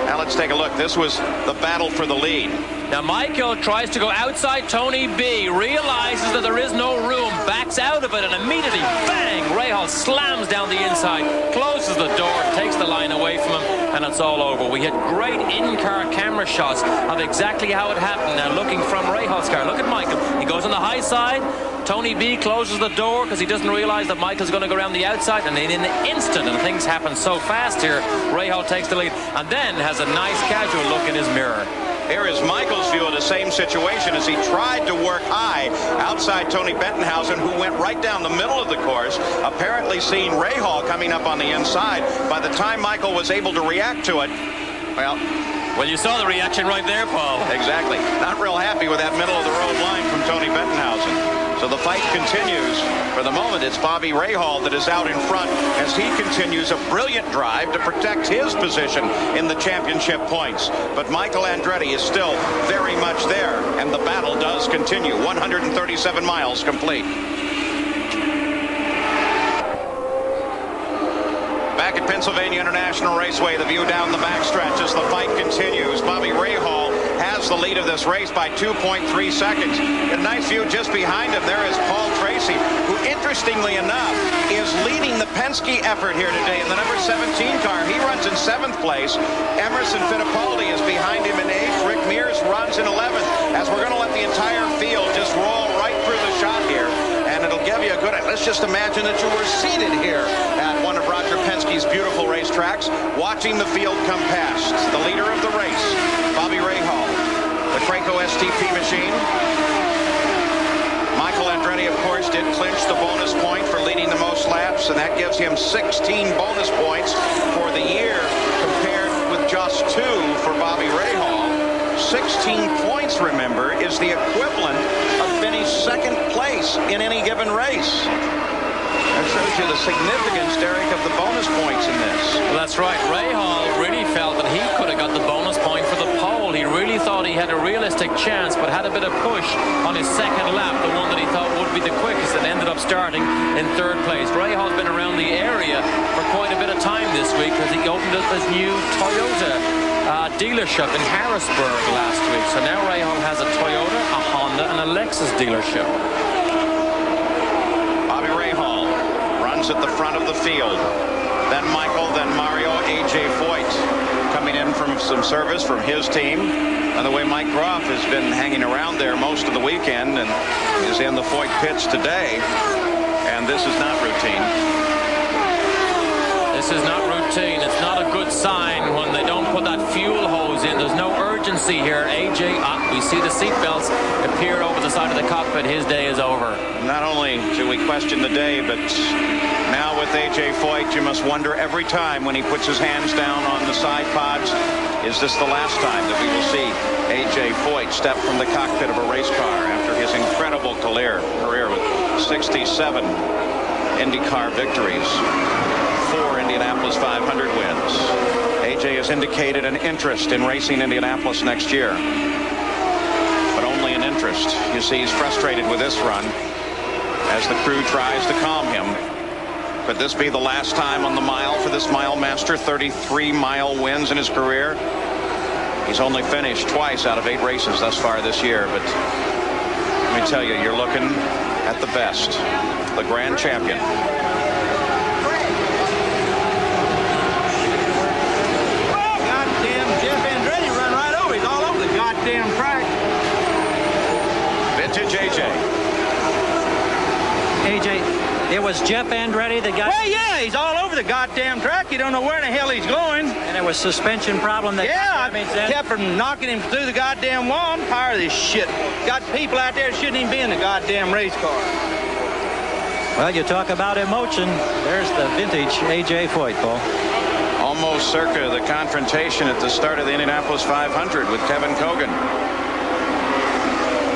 Now let's take a look. This was the battle for the lead. Now Michael tries to go outside Tony B, realizes that there is no room, backs out of it, and immediately, bang, Rahal slams down the inside, closes the door, takes the line away from him, and it's all over. We had great in-car camera shots of exactly how it happened. Now looking from Rahal's car, look at Michael. He goes on the high side. Tony B closes the door because he doesn't realize that Michael's going to go around the outside, and in an instant, and things happen so fast here, Rahal takes the lead and then has a nice casual look in his mirror. Here is Michael's view of the same situation as he tried to work high outside Tony Bettenhausen, who went right down the middle of the course, apparently seeing Rahal coming up on the inside. By the time Michael was able to react to it, well, you saw the reaction right there, Paul. Exactly. Not real happy with that middle of the road line from Tony Bettenhausen. So the fight continues. For the moment, it's Bobby Rahal that is out in front as he continues a brilliant drive to protect his position in the championship points. But Michael Andretti is still very much there, and the battle does continue. 137 miles complete. Back at Pennsylvania International Raceway, the view down the backstretch as the fight continues. Bobby Rahal has the lead of this race by 2.3 seconds. A nice view just behind him. There is Paul Tracy, who interestingly enough is leading the Penske effort here today in the number 17 car. He runs in 7th place. Emerson Fittipaldi is behind him in 8th. Rick Mears runs in 11th. As we're going to let the entire field just roll right through the shot here, and it'll give you a good... Let's just imagine that you were seated here at one of Roger Penske's beautiful racetracks, watching the field come past. The leader of the race, Bobby Rahal, the Craco STP machine. Michael Andretti, of course, did clinch the bonus point for leading the most laps, and that gives him 16 bonus points for the year, compared with just 2 for Bobby Rahal. 16 points, remember, is the equivalent of finished 2nd place in any given race. That shows you the significance, Derek, of the bonus points in this. Well, that's right. Rahal really felt that he could have got the bonus point for the pole. He really thought he had a realistic chance, but had a bit of push on his 2nd lap, the one that he thought would be the quickest, and ended up starting in 3rd place. Rahal's been around the area for quite a bit of time this week because he opened up his new Toyota dealership in Harrisburg last week. So now Rahal has a Toyota, a Honda, and a Lexus dealership. Bobby Rahal runs at the front of the field. Then Michael, then Mario, A.J. Foyt coming in from some service from his team. By the way, Mike Groff has been hanging around there most of the weekend and is in the Foyt pits today. And this is not routine. This is not routine. It's not a good sign when they don't put that fuel hose in. There's no urgency here. AJ, we see the seatbelts appear over the side of the cockpit. His day is over. Not only do we question the day, but now with AJ Foyt, you must wonder every time when he puts his hands down on the side pods, is this the last time that we will see AJ Foyt step from the cockpit of a race car after his incredible career with 67 IndyCar victories, 4 Indianapolis 500 wins. AJ has indicated an interest in racing Indianapolis next year, but only an interest. You see, he's frustrated with this run as the crew tries to calm him. Could this be the last time on the mile for this mile master? 33-mile wins in his career. He's only finished twice out of 8 races thus far this year, but let me tell you, you're looking at the best, the grand champion. Damn track. Vintage AJ, it was Jeff Andretti that got... Well, yeah, he's all over the goddamn track. You don't know where the hell he's going. And it was suspension problem that... Yeah, I kept from knocking him through the goddamn wall. I'm tired of this shit. Got people out there that shouldn't even be in the goddamn race car. Well, you talk about emotion. There's the vintage AJ Foyt, Paul. Almost circa the confrontation at the start of the Indianapolis 500 with Kevin Kogan.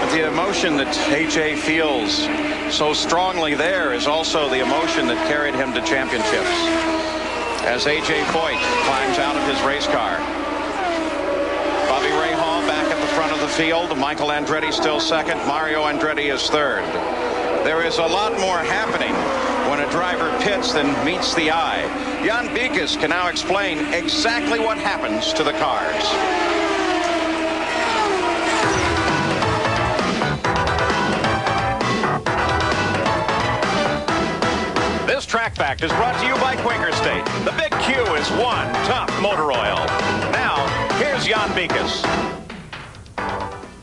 But the emotion that AJ feels so strongly there is also the emotion that carried him to championships. As AJ Foyt climbs out of his race car. Bobby Rahal back at the front of the field. Michael Andretti still second. Mario Andretti is third. There is a lot more happening when a driver pits than meets the eye. Jan Bikus can now explain exactly what happens to the cars. This Track Fact is brought to you by Quaker State. The Big Q is one tough motor oil. Now, here's Jan Beekes.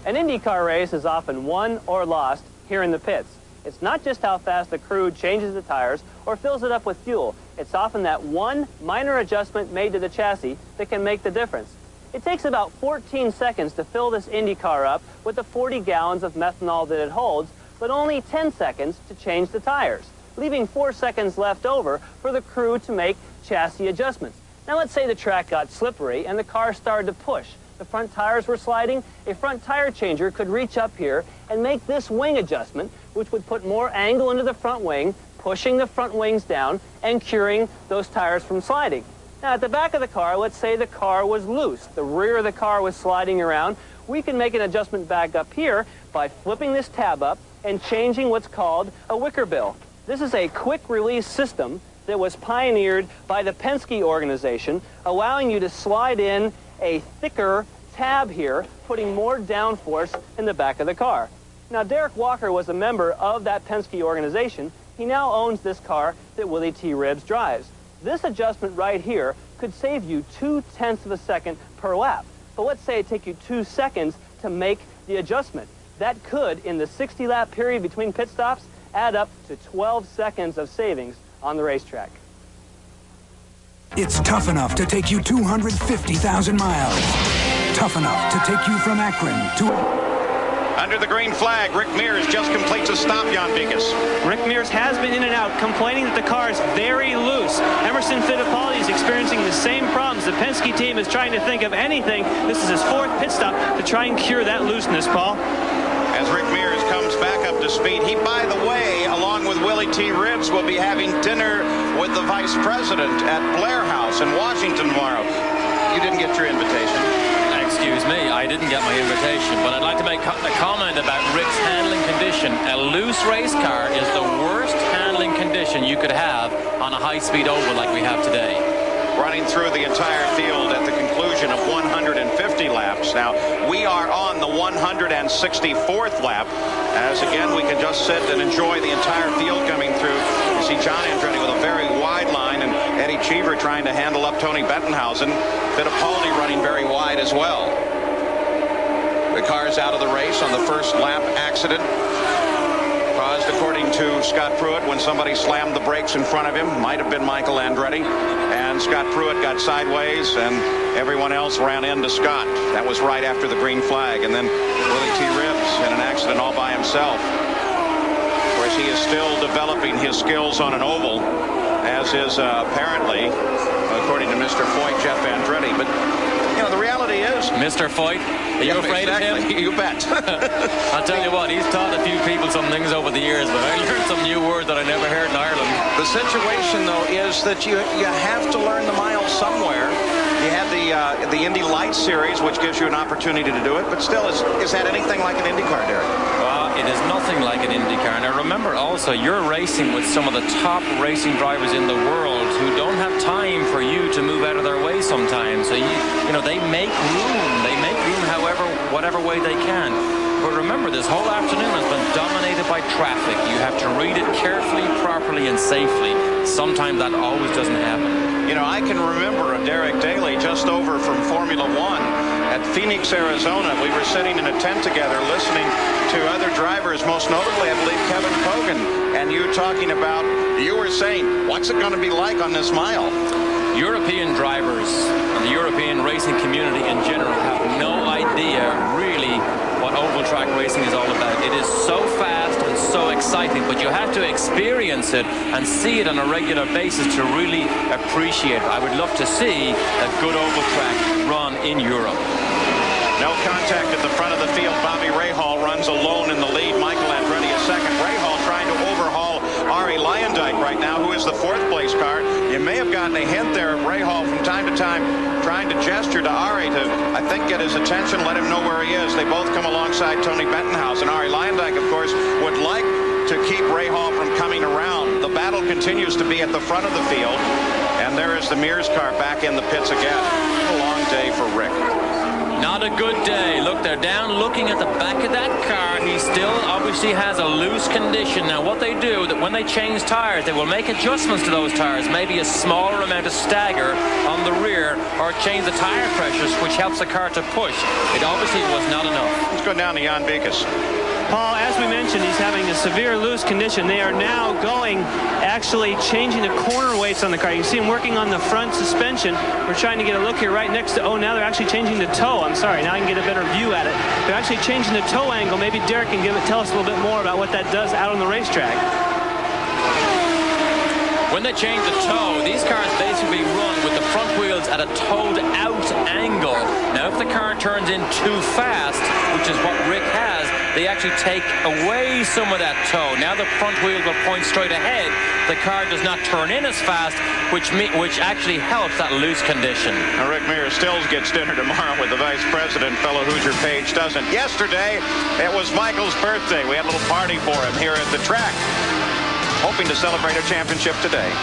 An IndyCar race is often won or lost here in the pits. It's not just how fast the crew changes the tires or fills it up with fuel. It's often that one minor adjustment made to the chassis that can make the difference. It takes about 14 seconds to fill this Indy car up with the 40 gallons of methanol that it holds, but only 10 seconds to change the tires, leaving 4 seconds left over for the crew to make chassis adjustments. Now let's say the track got slippery and the car started to push. The front tires were sliding. A front tire changer could reach up here and make this wing adjustment, which would put more angle into the front wing, pushing the front wings down and curing those tires from sliding. Now at the back of the car, let's say the car was loose. The rear of the car was sliding around. We can make an adjustment back up here by flipping this tab up and changing what's called a wicker bill. This is a quick release system that was pioneered by the Penske organization, allowing you to slide in a thicker tab here, putting more downforce in the back of the car. Now, Derek Walker was a member of that Penske organization. He now owns this car that Willie T. Ribbs drives. This adjustment right here could save you 0.2 of a second per lap. But let's say it takes you 2 seconds to make the adjustment. That could, in the 60-lap period between pit stops, add up to 12 seconds of savings on the racetrack. It's tough enough to take you 250,000 miles. Tough enough to take you from Akron to... Under the green flag, Rick Mears just completes a stop, Jan Beekes. Rick Mears has been in and out, complaining that the car is very loose. Emerson Fittipaldi is experiencing the same problems. The Penske team is trying to think of anything. This is his 4th pit stop to try and cure that looseness, Paul. As Rick Mears comes back up to speed, he, by the way, along with Willie T. Ribbs, will be having dinner with the Vice President at Blair House in Washington tomorrow. You didn't get your invitation. Excuse me, I didn't get my invitation, but I'd like to make a comment about Rick's handling condition. A loose race car is the worst handling condition you could have on a high-speed oval like we have today. Running through the entire field at the conclusion of 150 laps. Now, we are on the 164th lap, as again, we can just sit and enjoy the entire field coming through. You see John Andretti with a very wide line, and Eddie Cheever trying to handle up Tony Bettenhausen. Fittipaldi running very wide as well. The car's out of the race on the first lap accident. Caused, according to Scott Pruitt, when somebody slammed the brakes in front of him. Might have been Michael Andretti. And Scott Pruitt got sideways, and everyone else ran into Scott. That was right after the green flag. And then Willie T. Ribbs in an accident all by himself. Of course, he is still developing his skills on an oval, as is apparently, according to Mr. Foyt, Jeff Andretti. But, you know, the reality is... Mr. Foyt, are you afraid of him? You bet. I'll tell you what, he's taught a few people some things over the years, but I learned some new words that I never heard in Ireland. The situation, though, is that you have to learn the miles somewhere. You have the Indy Lights Series, which gives you an opportunity to do it, but still, is that anything like an IndyCar, Derek? Well, it is nothing like an IndyCar. Now, remember also, you're racing with some of the top racing drivers in the world who don't have time for you to move out of their way sometimes. So, you know, they make room. They make room whatever way they can. But remember, this whole afternoon has been dominated by traffic. You have to read it carefully, properly, and safely. Sometimes that always doesn't happen. You know, I can remember a Derek Daly just over from Formula One at Phoenix, Arizona. We were sitting in a tent together listening to other drivers, most notably, I believe, Kevin Kogan. And you talking about, you were saying, what's it going to be like on this mile? European drivers and the European racing community in general have no idea really what oval track racing is all about. It is so fast and so exciting, but you have to experience it and see it on a regular basis to really appreciate it. I would love to see a good oval track run in Europe. No contact at the front of the field. Bobby Rahal runs alone in the lead. Michael Andretti is second. Rahal trying to overhaul Ari Luyendyk right now, who is the 4th place car. You may have gotten a hint there of Rahal from time to time trying to gesture to Ari to, I think, get his attention, let him know where he is. They both come alongside Tony Bettenhausen. Ari Luyendyk, of course, would like to keep Rahal from coming around. The battle continues to be at the front of the field, and there is the Mears car back in the pits again. A long day for Rick. Not a good day. Look, they're down looking at the back of that car. He still obviously has a loose condition. Now, what they do, that when they change tires, they will make adjustments to those tires, maybe a smaller amount of stagger on the rear, or change the tire pressures, which helps the car to push. It obviously was not enough. Let's go down to Jan Beekes. Paul, as we mentioned, he's having a severe loose condition. They are now actually changing the corner weights on the car. You can see him working on the front suspension. We're trying to get a look here right next to, now they're actually changing the toe. I'm sorry, now I can get a better view at it. They're actually changing the toe angle. Maybe Derek can tell us a little bit more about what that does out on the racetrack. When they change the toe, these cars basically run with the front wheels at a towed out angle. Now, if the car turns in too fast, which is what Rick has, they actually take away some of that toe. Now the front wheel will point straight ahead. The car does not turn in as fast, which actually helps that loose condition. Now, Rick Mears still gets dinner tomorrow with the vice president. Fellow Hoosier Page doesn't. Yesterday, it was Michael's birthday. We had a little party for him here at the track, hoping to celebrate a championship today.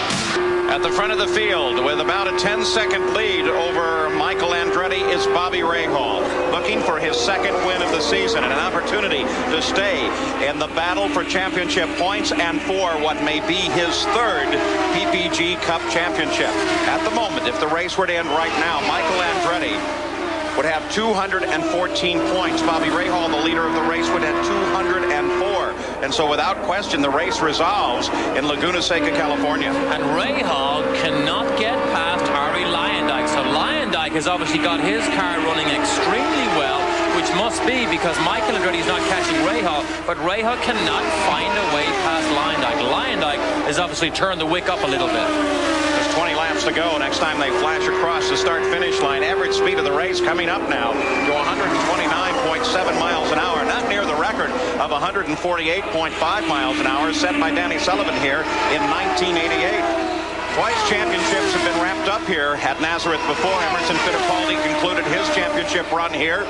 At the front of the field, with about a 10-second lead over Michael Andretti, is Bobby Rahal, looking for his second win of the season and an opportunity to stay in the battle for championship points and for what may be his third PPG Cup championship. At the moment, if the race were to end right now, Michael Andretti would have 214 points. Bobby Rahal, the leader of the race, would have 204. And so without question, the race resolves in Laguna Seca, California. And Rahal cannot get past Ari Leyendijk. So Leyendijk has obviously got his car running extremely well, which must be because Michael Andretti is not catching Rahal, but Rahal cannot find a way past Leyendijk. Leyendijk has obviously turned the wick up a little bit. 20 laps to go. Next time they flash across the start-finish line. Average speed of the race coming up now to 129.7 miles an hour. Not near the record of 148.5 miles an hour set by Danny Sullivan here in 1988. Twice championships have been wrapped up here at Nazareth before. Emerson Fittipaldi concluded his championship run here.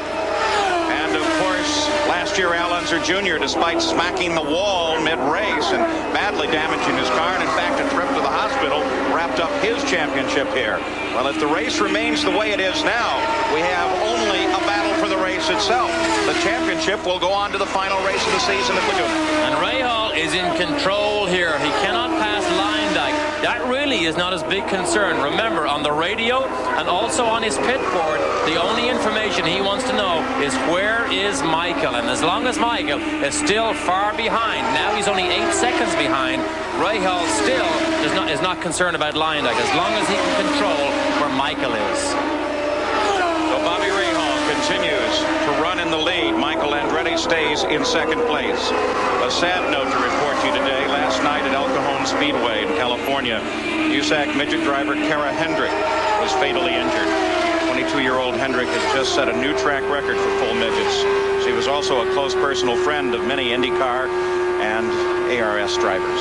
And of course, last year Al Unser Jr., despite smacking the wall mid-race and badly damaging his car, and in fact a trip to the hospital, wrapped up his championship here. Well, if the race remains the way it is now, we have only a battle for the race itself. The championship will go on to the final race of the season at Laguna. And Rahal is in control here. He cannot pass Leyendijk. That really is not his big concern. Remember, on the radio and also on his pit board, the only information he wants to know is where is Michael. And as long as Michael is still far behind, now he's only 8 seconds behind, Rahal still is not concerned about Leyendijk, as long as he can control where Michael is. So Bobby Rahal continues to run in the lead. Michael Andretti stays in second place. A sad note to report to you today. Last night at El Cajon Speedway in California, USAC midget driver Kara Hendrick was fatally injured. 22-year-old Hendrick has just set a new track record for full midgets. She was also a close personal friend of many IndyCar and ARS drivers.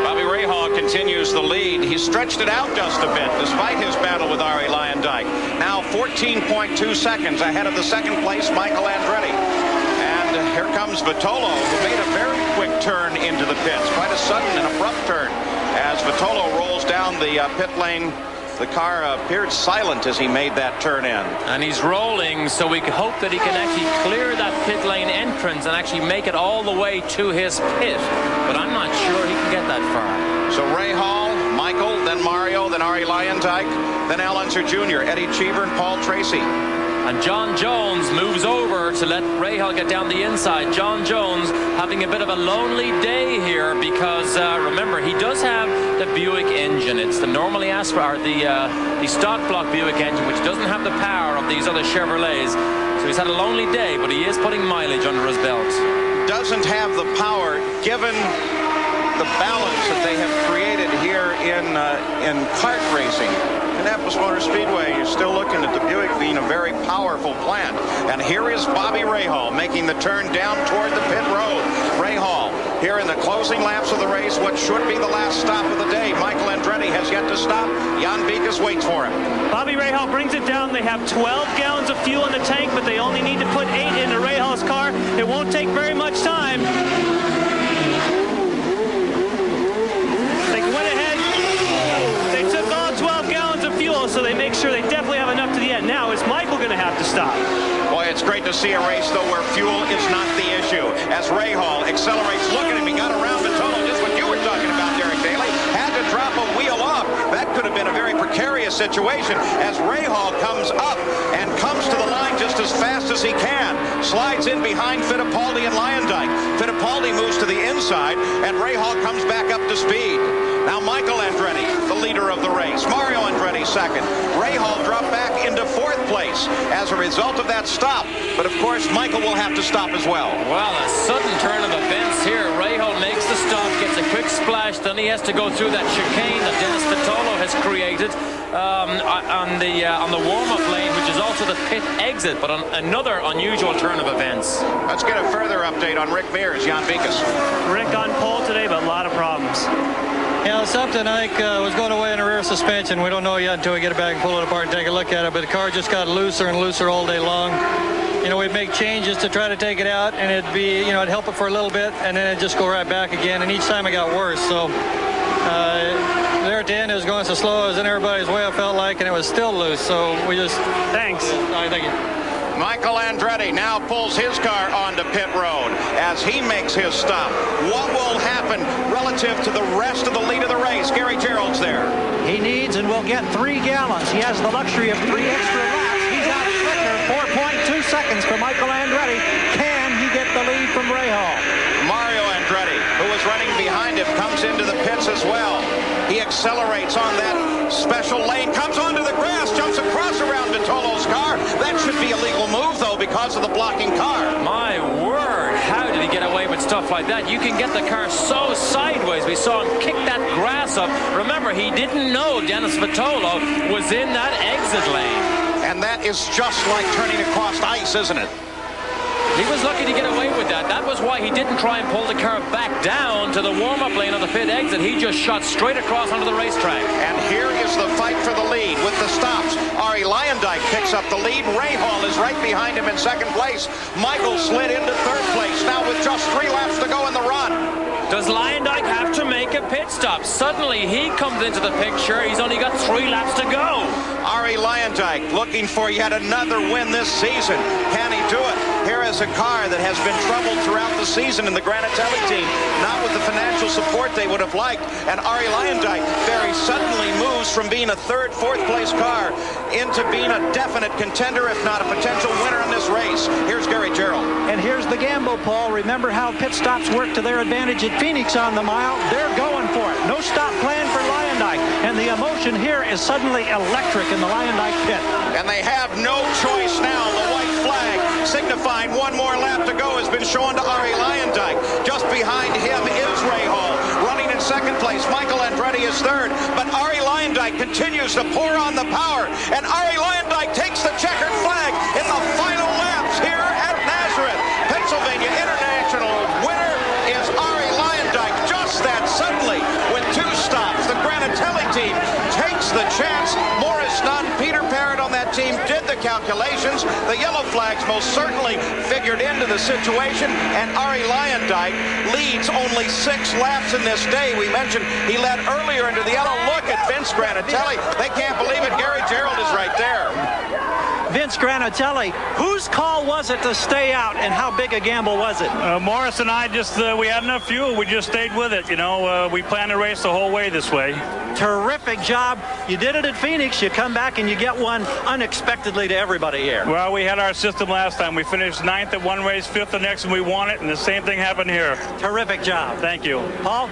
Bobby Rahal continues the lead. He stretched it out just a bit despite his battle with Ari Leyendijk. Now 14.2 seconds ahead of the second place Michael Andretti. And here comes Vitolo, who made a very quick turn into the pits. Quite a sudden and abrupt turn. As Vitolo rolls down the pit lane, the car appeared silent as he made that turn in. And he's rolling, so we hope that he can actually clear that pit lane entrance and actually make it all the way to his pit. But I'm not sure he can get that far. So Rahal, Michael, then Mario, then Ari Leyendijk, then Al Unser Jr., Eddie Cheever, and Paul Tracy. And John Jones moves over to let Rahal get down the inside. John Jones having a bit of a lonely day here because, remember, he does have the Buick engine. It's the normally asked for, the stock block Buick engine, which doesn't have the power of these other Chevrolets. So he's had a lonely day, but he is putting mileage under his belt. Doesn't have the power given the balance that they have created here in kart racing. Indianapolis Motor Speedway, you're still looking at the Buick being a very powerful plant. And here is Bobby Rahal making the turn down toward the pit road. Rahal here in the closing laps of the race, what should be the last stop of the day. Michael Andretti has yet to stop. Jan Beekes waits for him. Bobby Rahal brings it down. They have 12 gallons of fuel in the tank, but they only need to put 8 into Rahal's car. It won't take very much time. They went ahead. They took all 12 gallons of fuel, so they make stop. Boy, it's great to see a race, though, where fuel is not the issue. As Rahal accelerates, look at him, he got around Vitolo, just what you were talking about, Derek Daly. Had to drop a wheel off. That could have been a very precarious situation as Rahal comes up and comes to the line just as fast as he can. Slides in behind Fittipaldi and Luyendyk. Fittipaldi moves to the inside, and Rahal comes back up to speed. Now Michael Andretti, the leader of the race. Mario Andretti second. Rahal dropped back into fourth place as a result of that stop. But of course, Michael will have to stop as well. Well, a sudden turn of events here. Rahal makes the stop, gets a quick splash, then he has to go through that chicane that Dennis Vitolo has created on the warm-up lane, which is also the pit exit, but on another unusual turn of events. Let's get a further update on Rick Mears, Jan Vikas. Rick on pole today, but a lot of problems. Yeah, something I think was going away in the rear suspension. We don't know yet until we get it back and pull it apart and take a look at it. But the car just got looser and looser all day long. You know, we'd make changes to try to take it out, and it'd be, you know, it'd help it for a little bit, and then it'd just go right back again. And each time it got worse. So there at the end, it was going so slow. It was in everybody's way, I felt like, and it was still loose. So we just... Thanks. All right, thank you. Michael Andretti now pulls his car onto pit road as he makes his stop. What will happen relative to the rest of the lead of the race? Gary Gerald's there. He needs and will get 3 gallons. He has the luxury of 3 extra laps. He's out quicker, 4.2 seconds for Michael Andretti. Can he get the lead from Rahal? Mario Andretti, who was running behind him, comes into the pits as well. He accelerates on that special lane, comes onto the grass, jumps across around Vitolo's car. That should be a legal move, though, because of the blocking car. My word, how did he get away with stuff like that? You can get the car so sideways. We saw him kick that grass up. Remember, he didn't know Dennis Vitolo was in that exit lane. And that is just like turning across ice, isn't it? He was lucky to get away with that. That was why he didn't try and pull the car back down to the warm-up lane of the pit exit. He just shot straight across onto the racetrack. And here is the fight for the lead with the stops. Arie Luyendyk picks up the lead. Rahal is right behind him in second place. Michael slid into third place now with just 3 laps to go in the run. Does Luyendyk have to make a pit stop? Suddenly he comes into the picture. He's only got 3 laps to go. Arie Luyendyk looking for yet another win this season. Can he do it? Here is a car that has been troubled throughout the season in the Granatelli team, not with the financial support they would have liked. And Arie Luyendyk very suddenly moves from being a third, fourth place car into being a definite contender, if not a potential winner in this race. Here's Gary Gerald. And here's the gamble, Paul. Remember how pit stops work to their advantage at Phoenix on the mile? They're going for it. No stop plan for Luyendyk. And the emotion here is suddenly electric in the Luyendyk pit. And they have no choice now. The white flag signifying 1 more lap to go has been shown to Arie Luyendyk. Just behind him is Rahal. Running in second place, Michael Andretti is third. But Arie Luyendyk continues to pour on the power. And Arie Luyendyk takes the checkered flag in the final laps here at Nazareth. Pennsylvania International winner is Arie Luyendyk. Just that suddenly, with 2 stops, the Granatelli team takes the chance. Morris Nunn, Peter Parrott on that team did the calculations. The yellow flags most certainly figured into the situation, and Arie Luyendyk leads only 6 laps in this day. We mentioned he led earlier into the yellow. Look at Vince Granatelli. They can't believe it. Gary Gerald is right there. Vince Granatelli, whose call was it to stay out, and how big a gamble was it? Morris and I just, we had enough fuel. We just stayed with it. You know, we planned to race the whole way this way. Terrific job. You did it at Phoenix. You come back and you get one unexpectedly to everybody here. Well, we had our system last time. We finished 9th at one race, 5th the next, and we won it, and the same thing happened here. Terrific job. Thank you. Paul?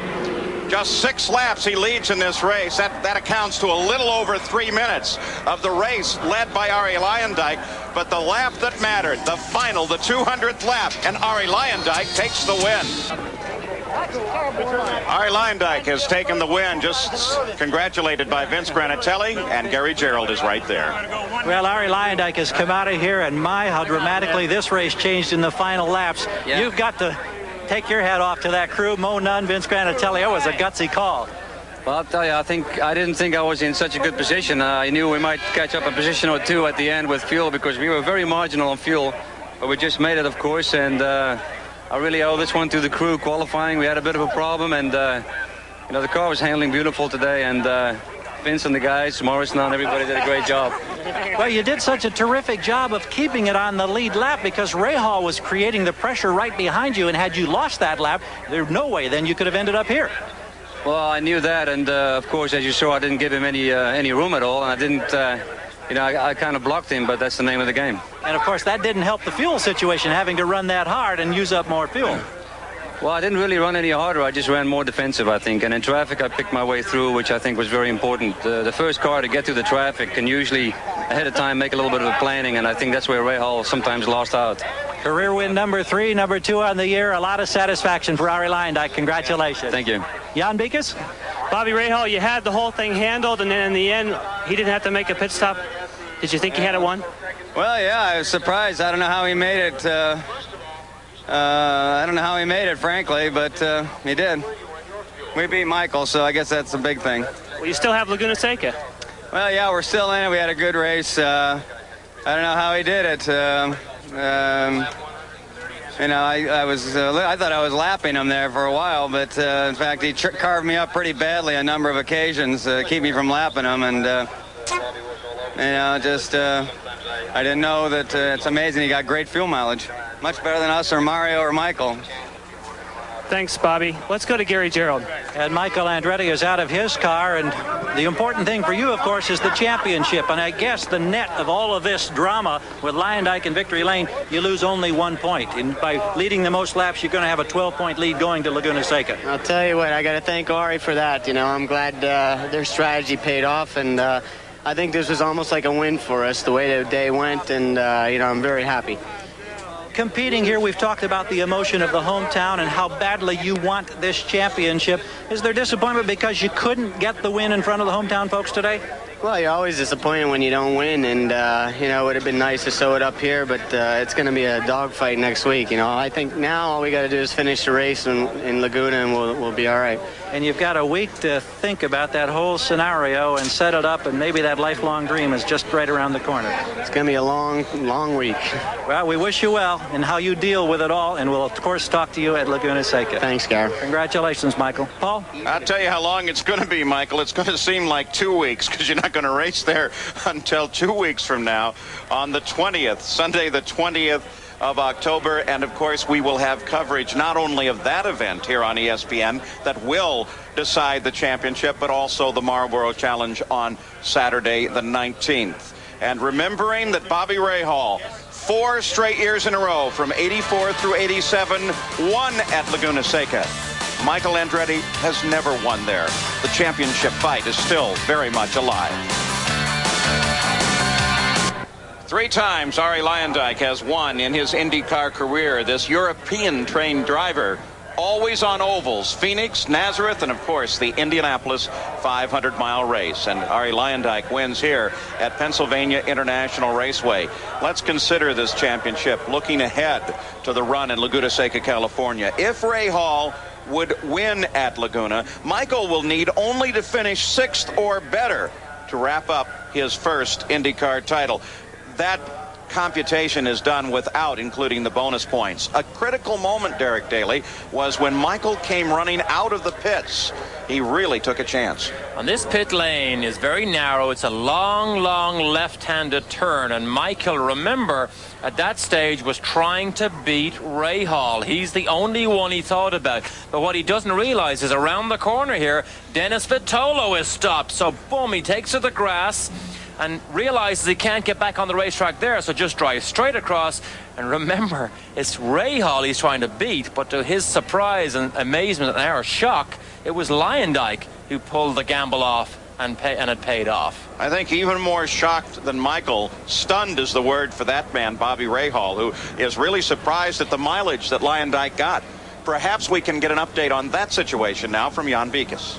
Just 6 laps he leads in this race. That accounts to a little over 3 minutes of the race led by Arie Luyendyk. But the lap that mattered, the final, the 200th lap, and Arie Luyendyk takes the win. Arie Luyendyk has taken the win, just congratulated by Vince Granatelli, and Gary Gerald is right there. Well, Arie Luyendyk has come out of here, and my, how dramatically this race changed in the final laps. Yeah. You've got to take your hat off to that crew. Mo Nunn, Vince Granatelli. It was a gutsy call. Well, I'll tell you, I didn't think I was in such a good position. I knew we might catch up a position or 2 at the end with fuel, because we were very marginal on fuel. But we just made it, of course, and I really owe this one to the crew qualifying. We had a bit of a problem, and you know, the car was handling beautiful today, and Vince and the guys, Morrison and everybody did a great job. Well, you did such a terrific job of keeping it on the lead lap because Rahal was creating the pressure right behind you, and had you lost that lap, there's no way then you could have ended up here. Well, I knew that, and of course, as you saw, I didn't give him any room at all, and I didn't, I kind of blocked him, but that's the name of the game. And of course, that didn't help the fuel situation, having to run that hard and use up more fuel. Well, I didn't really run any harder. I just ran more defensive, I think. And in traffic, I picked my way through, which I think was very important. The first car to get through the traffic can usually, ahead of time, make a little bit of a planning, and I think that's where Rahal sometimes lost out. Career win number 3, number 2 on the year. A lot of satisfaction for Arie Luyendyk. Congratulations. Thank you. Jan Beekes? Bobby Rahal, you had the whole thing handled, and then in the end, he didn't have to make a pit stop. Did you think he had it won? Well, yeah, I was surprised. I don't know how he made it. I don't know how he made it, frankly, but he did. We beat Michael, so I guess that's a big thing. Well, you still have Laguna Seca. Well, yeah, we're still in it. We had a good race. I don't know how he did it. I thought I was lapping him there for a while, but in fact, he carved me up pretty badly a number of occasions to keep me from lapping him, and I didn't know that it's amazing he got great fuel mileage. Much better than us or Mario or Michael. Thanks, Bobby. Let's go to Gary Gerald. And Michael Andretti is out of his car, and the important thing for you, of course, is the championship. And I guess the net of all of this drama with Luyendyk and Victory Lane, you lose only 1 point. And by leading the most laps, you're going to have a 12-point lead going to Laguna Seca. I'll tell you what, I got to thank Arie for that. I'm glad their strategy paid off, and I think this was almost like a win for us, the way the day went, and I'm very happy. Competing here, we've talked about the emotion of the hometown and how badly you want this championship. Is there disappointment because you couldn't get the win in front of the hometown folks today? Well, you're always disappointed when you don't win, and it would have been nice to sew it up here, but it's going to be a dogfight next week. I think now all we got to do is finish the race in Laguna, and we'll be all right. And you've got a week to think about that whole scenario and set it up, and maybe that lifelong dream is just right around the corner. It's going to be a long, long week. Well, we wish you well in how you deal with it all, and we'll, of course, talk to you at Laguna Seca. Thanks, Gar. Congratulations, Michael. Paul? I'll tell you how long it's going to be, Michael. It's going to seem like 2 weeks because you're not going to race there until 2 weeks from now on the 20th, Sunday the 20th of October. And of course, we will have coverage not only of that event here on ESPN that will decide the championship, but also the Marlboro Challenge on Saturday the 19th. And remembering that Bobby Rahal, 4 straight years in a row from 84 through 87, won at Laguna Seca. Michael Andretti has never won there. The championship fight is still very much alive. 3 times Arie Luyendyk has won in his IndyCar career. This European-trained driver, always on ovals, Phoenix, Nazareth, and of course the Indianapolis 500-mile race. And Arie Luyendyk wins here at Pennsylvania International Raceway. Let's consider this championship looking ahead to the run in Laguna Seca, California. If Rahal would win at Laguna, Michael will need only to finish 6th or better to wrap up his first IndyCar title. That computation is done without including the bonus points. A critical moment, Derek Daly, was when Michael came running out of the pits. He really took a chance. And this pit lane is very narrow. It's a long, long left-handed turn. And Michael, remember, at that stage was trying to beat Rahal. He's the only one he thought about. But what he doesn't realize is around the corner here, Dennis Vitolo is stopped. So, boom, he takes to the grass and realizes he can't get back on the racetrack there, so just drives straight across. And remember, it's Rahal he's trying to beat, but to his surprise and amazement and our shock, it was Luyendyk who pulled the gamble off and it paid off. I think even more shocked than Michael, stunned is the word for that man, Bobby Rahal, who is really surprised at the mileage that Luyendyk got. Perhaps we can get an update on that situation now from Jan Beekes.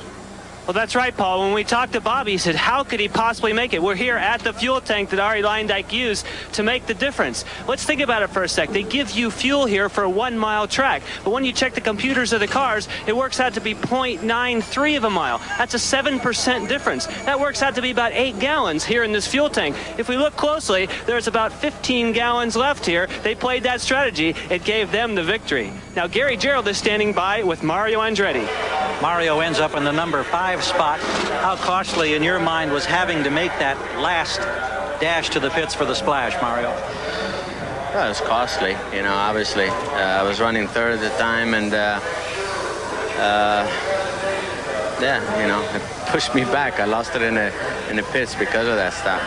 Well, that's right, Paul. When we talked to Bobby, he said, how could he possibly make it? We're here at the fuel tank that Arie Luyendyk used to make the difference. Let's think about it for a sec. They give you fuel here for a 1-mile track. But when you check the computers of the cars, it works out to be 0.93 of a mile. That's a 7% difference. That works out to be about 8 gallons here in this fuel tank. If we look closely, there's about 15 gallons left here. They played that strategy. It gave them the victory. Now, Gary Gerald is standing by with Mario Andretti. Mario ends up in the number 5 spot. How costly in your mind was having to make that last dash to the pits for the splash, Mario? Well, it was costly, you know, obviously. I was running third at the time, and yeah, you know, it pushed me back. I lost it in the pits because of that stop.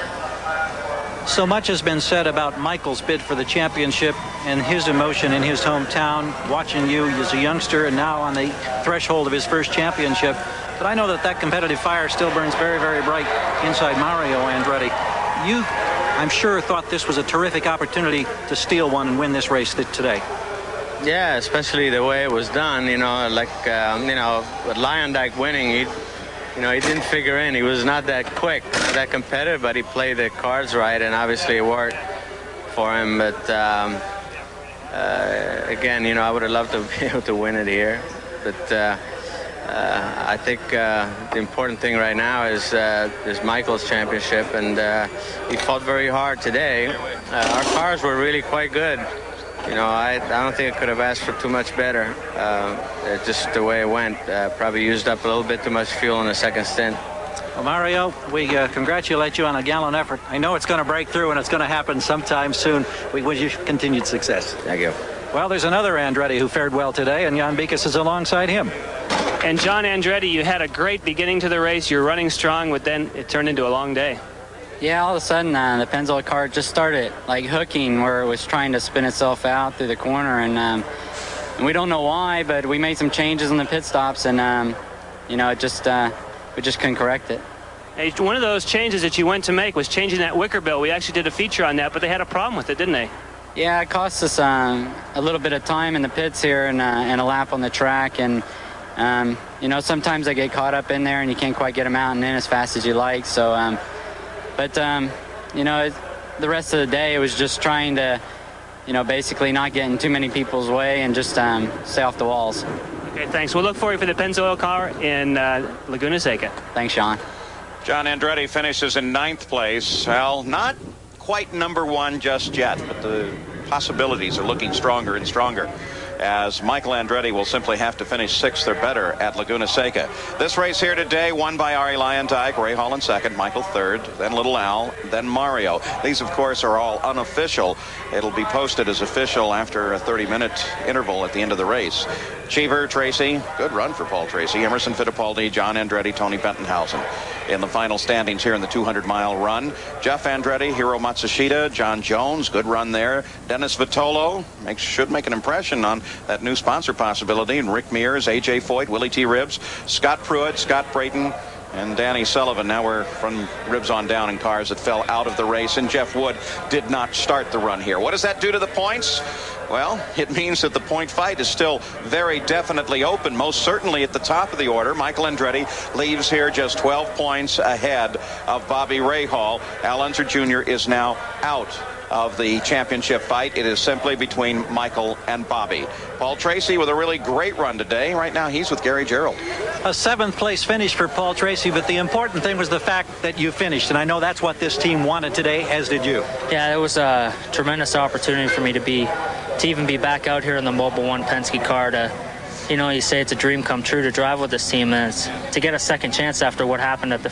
So much has been said about Michael's bid for the championship and his emotion in his hometown, watching you as a youngster and now on the threshold of his first championship. But I know that competitive fire still burns very, very bright inside Mario Andretti. You, I'm sure, thought this was a terrific opportunity to steal one and win this race today. Yeah, especially the way it was done, you know, like, you know, with Lyondike winning, he didn't figure in. He was not that quick, not that competitive, but he played the cards right, and obviously it worked for him. But again, you know, I would have loved to be able to win it here. But I think the important thing right now is Michael's championship, and he fought very hard today. Our cars were really quite good. You know, I don't think I could have asked for too much better. Just the way it went. Probably used up a little bit too much fuel in the second stint. Well, Mario, we congratulate you on a gallant effort. I know it's going to break through, and it's going to happen sometime soon. We wish you continued success. Thank you. Well, there's another Andretti who fared well today, and Jan Bikas is alongside him. And John Andretti, you had a great beginning to the race. You're running strong, but then it turned into a long day. Yeah, all of a sudden the Pennzoil cart just started like hooking, where it was trying to spin itself out through the corner, and we don't know why, but we made some changes in the pit stops, and you know, we just couldn't correct it. Hey, one of those changes that you went to make was changing that wicker bill. We actually did a feature on that, but they had a problem with it, didn't they? Yeah, it cost us a little bit of time in the pits here and a lap on the track, and you know, sometimes they get caught up in there and you can't quite get them out and in as fast as you like. So, but you know, the rest of the day it was just trying to, you know, basically not get in too many people's way and just stay off the walls. Okay, thanks. We'll look for you for the Pennzoil car in Laguna Seca. Thanks, Sean. John Andretti finishes in 9th place. Well, not quite number 1 just yet, but the possibilities are looking stronger and stronger, as Michael Andretti will simply have to finish 6th or better at Laguna Seca. This race here today won by Arie Luyendyk, Ray Hall in 2nd, Michael 3rd, then Little Al, then Mario. These, of course, are all unofficial. It'll be posted as official after a 30-minute interval at the end of the race. Cheever, Tracy, good run for Paul Tracy, Emerson Fittipaldi, John Andretti, Tony Bentonhausen. In the final standings here in the 200-mile run, Jeff Andretti, Hiro Matsushita, John Jones, good run there. Dennis Vitolo should make an impression on that new sponsor possibility. And Rick Mears, A.J. Foyt, Willie T. Ribbs, Scott Pruitt, Scott Brayton, and Danny Sullivan. Now we're from Ribbs on down in cars that fell out of the race, and Jeff Wood did not start the run here. What does that do to the points? Well, it means that the point fight is still very definitely open, most certainly at the top of the order. Michael Andretti leaves here just 12 points ahead of Bobby Rahal. Al Unser Jr. is now out of the championship fight. It is simply between Michael and Bobby. Paul Tracy with a really great run today. Right now he's with Gary Gerald. A 7th place finish for Paul Tracy, but the important thing was the fact that you finished, and I know that's what this team wanted today, as did you. Yeah, it was a tremendous opportunity for me to even be back out here in the Mobil 1 Penske car. You know, you say it's a dream come true to drive with this team, and to get a second chance after what happened at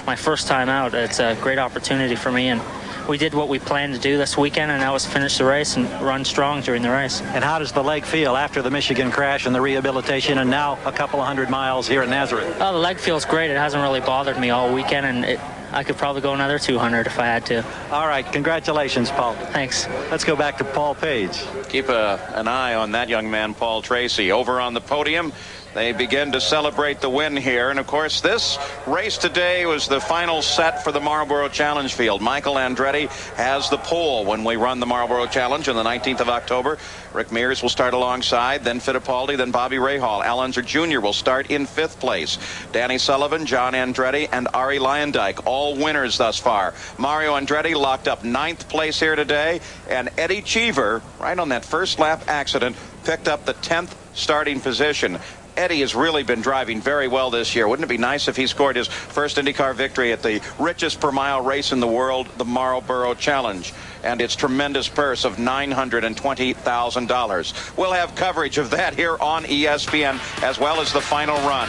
my first time out. It's a great opportunity for me, and we did what we planned to do this weekend, and that was finish the race and run strong during the race. And how does the leg feel after the Michigan crash and the rehabilitation, and now a couple of 100 miles here at Nazareth? Oh, the leg feels great. It hasn't really bothered me all weekend, and I could probably go another 200 if I had to. All right, congratulations, Paul. Thanks. Let's go back to Paul Page. Keep an eye on that young man, Paul Tracy. Over on the podium, they begin to celebrate the win here. And, of course, this race today was the final set for the Marlboro Challenge field. Michael Andretti has the pole when we run the Marlboro Challenge on the 19th of October. Rick Mears will start alongside, then Fittipaldi, then Bobby Rahal. Al Unser Jr. will start in 5th place. Danny Sullivan, John Andretti, and Arie Luyendyk, all winners thus far. Mario Andretti locked up 9th place here today, and Eddie Cheever, right on that first lap accident, picked up the 10th starting position. Eddie has really been driving very well this year. Wouldn't it be nice if he scored his first IndyCar victory at the richest per mile race in the world, the Marlboro Challenge, and its tremendous purse of $920,000. We'll have coverage of that here on ESPN, as well as the final run.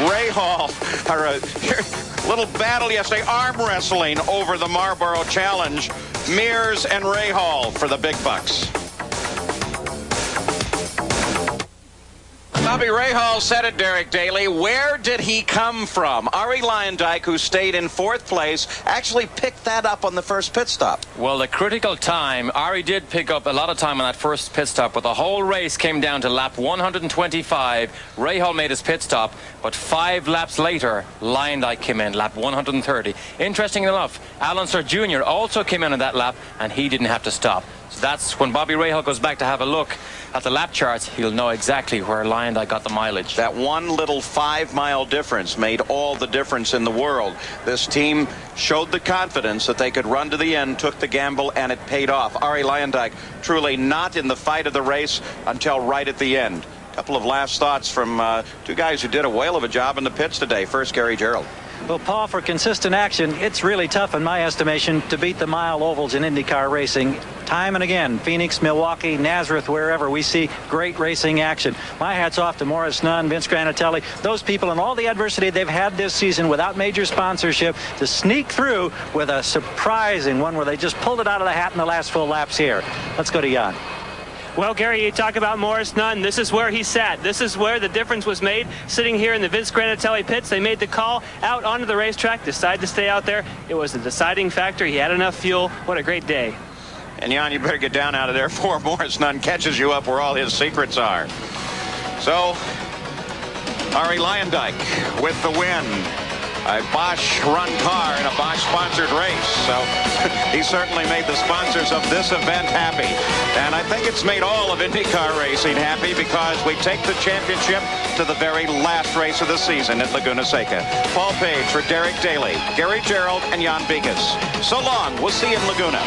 Ray Hall, a little battle yesterday, arm wrestling over the Marlboro Challenge. Mears and Ray Hall for the big bucks. Bobby Rahal said it, Derek Daly. Where did he come from? Arie Luyendyk, who stayed in 4th place, actually picked that up on the first pit stop. Well, the critical time, Arie did pick up a lot of time on that first pit stop, but the whole race came down to lap 125. Rahal made his pit stop, but 5 laps later, Luyendyk came in, lap 130. Interesting enough, Alan Sir Jr. also came in on that lap, and he didn't have to stop. So that's when Bobby Rahal goes back to have a look at the lap charts, he'll know exactly where Luyendyk got the mileage. That one little 5-mile difference made all the difference in the world. This team showed the confidence that they could run to the end, took the gamble, and it paid off. Arie Luyendyk truly not in the fight of the race until right at the end. A couple of last thoughts from 2 guys who did a whale of a job in the pits today. First, Gary Gerald. Well, Paul, for consistent action, it's really tough, in my estimation, to beat the mile ovals in IndyCar racing. Time and again, Phoenix, Milwaukee, Nazareth, wherever, we see great racing action. My hat's off to Morris Nunn, Vince Granatelli, those people, and all the adversity they've had this season without major sponsorship to sneak through with a surprising one where they just pulled it out of the hat in the last full laps here. Let's go to Jan. Well, Gary, you talk about Morris Nunn. This is where he sat. This is where the difference was made. Sitting here in the Vince Granatelli pits, they made the call out onto the racetrack, decided to stay out there. It was the deciding factor. He had enough fuel. What a great day. And Jan, you better get down out of there before Morris Nunn catches you up where all his secrets are. So, Arie Luyendyk with the win. A Bosch-run car in a Bosch-sponsored race. So he certainly made the sponsors of this event happy. And I think it's made all of IndyCar racing happy because we take the championship to the very last race of the season at Laguna Seca. Paul Page for Derek Daly, Gary Gerald, and Jan Bigas. So long. We'll see you in Laguna.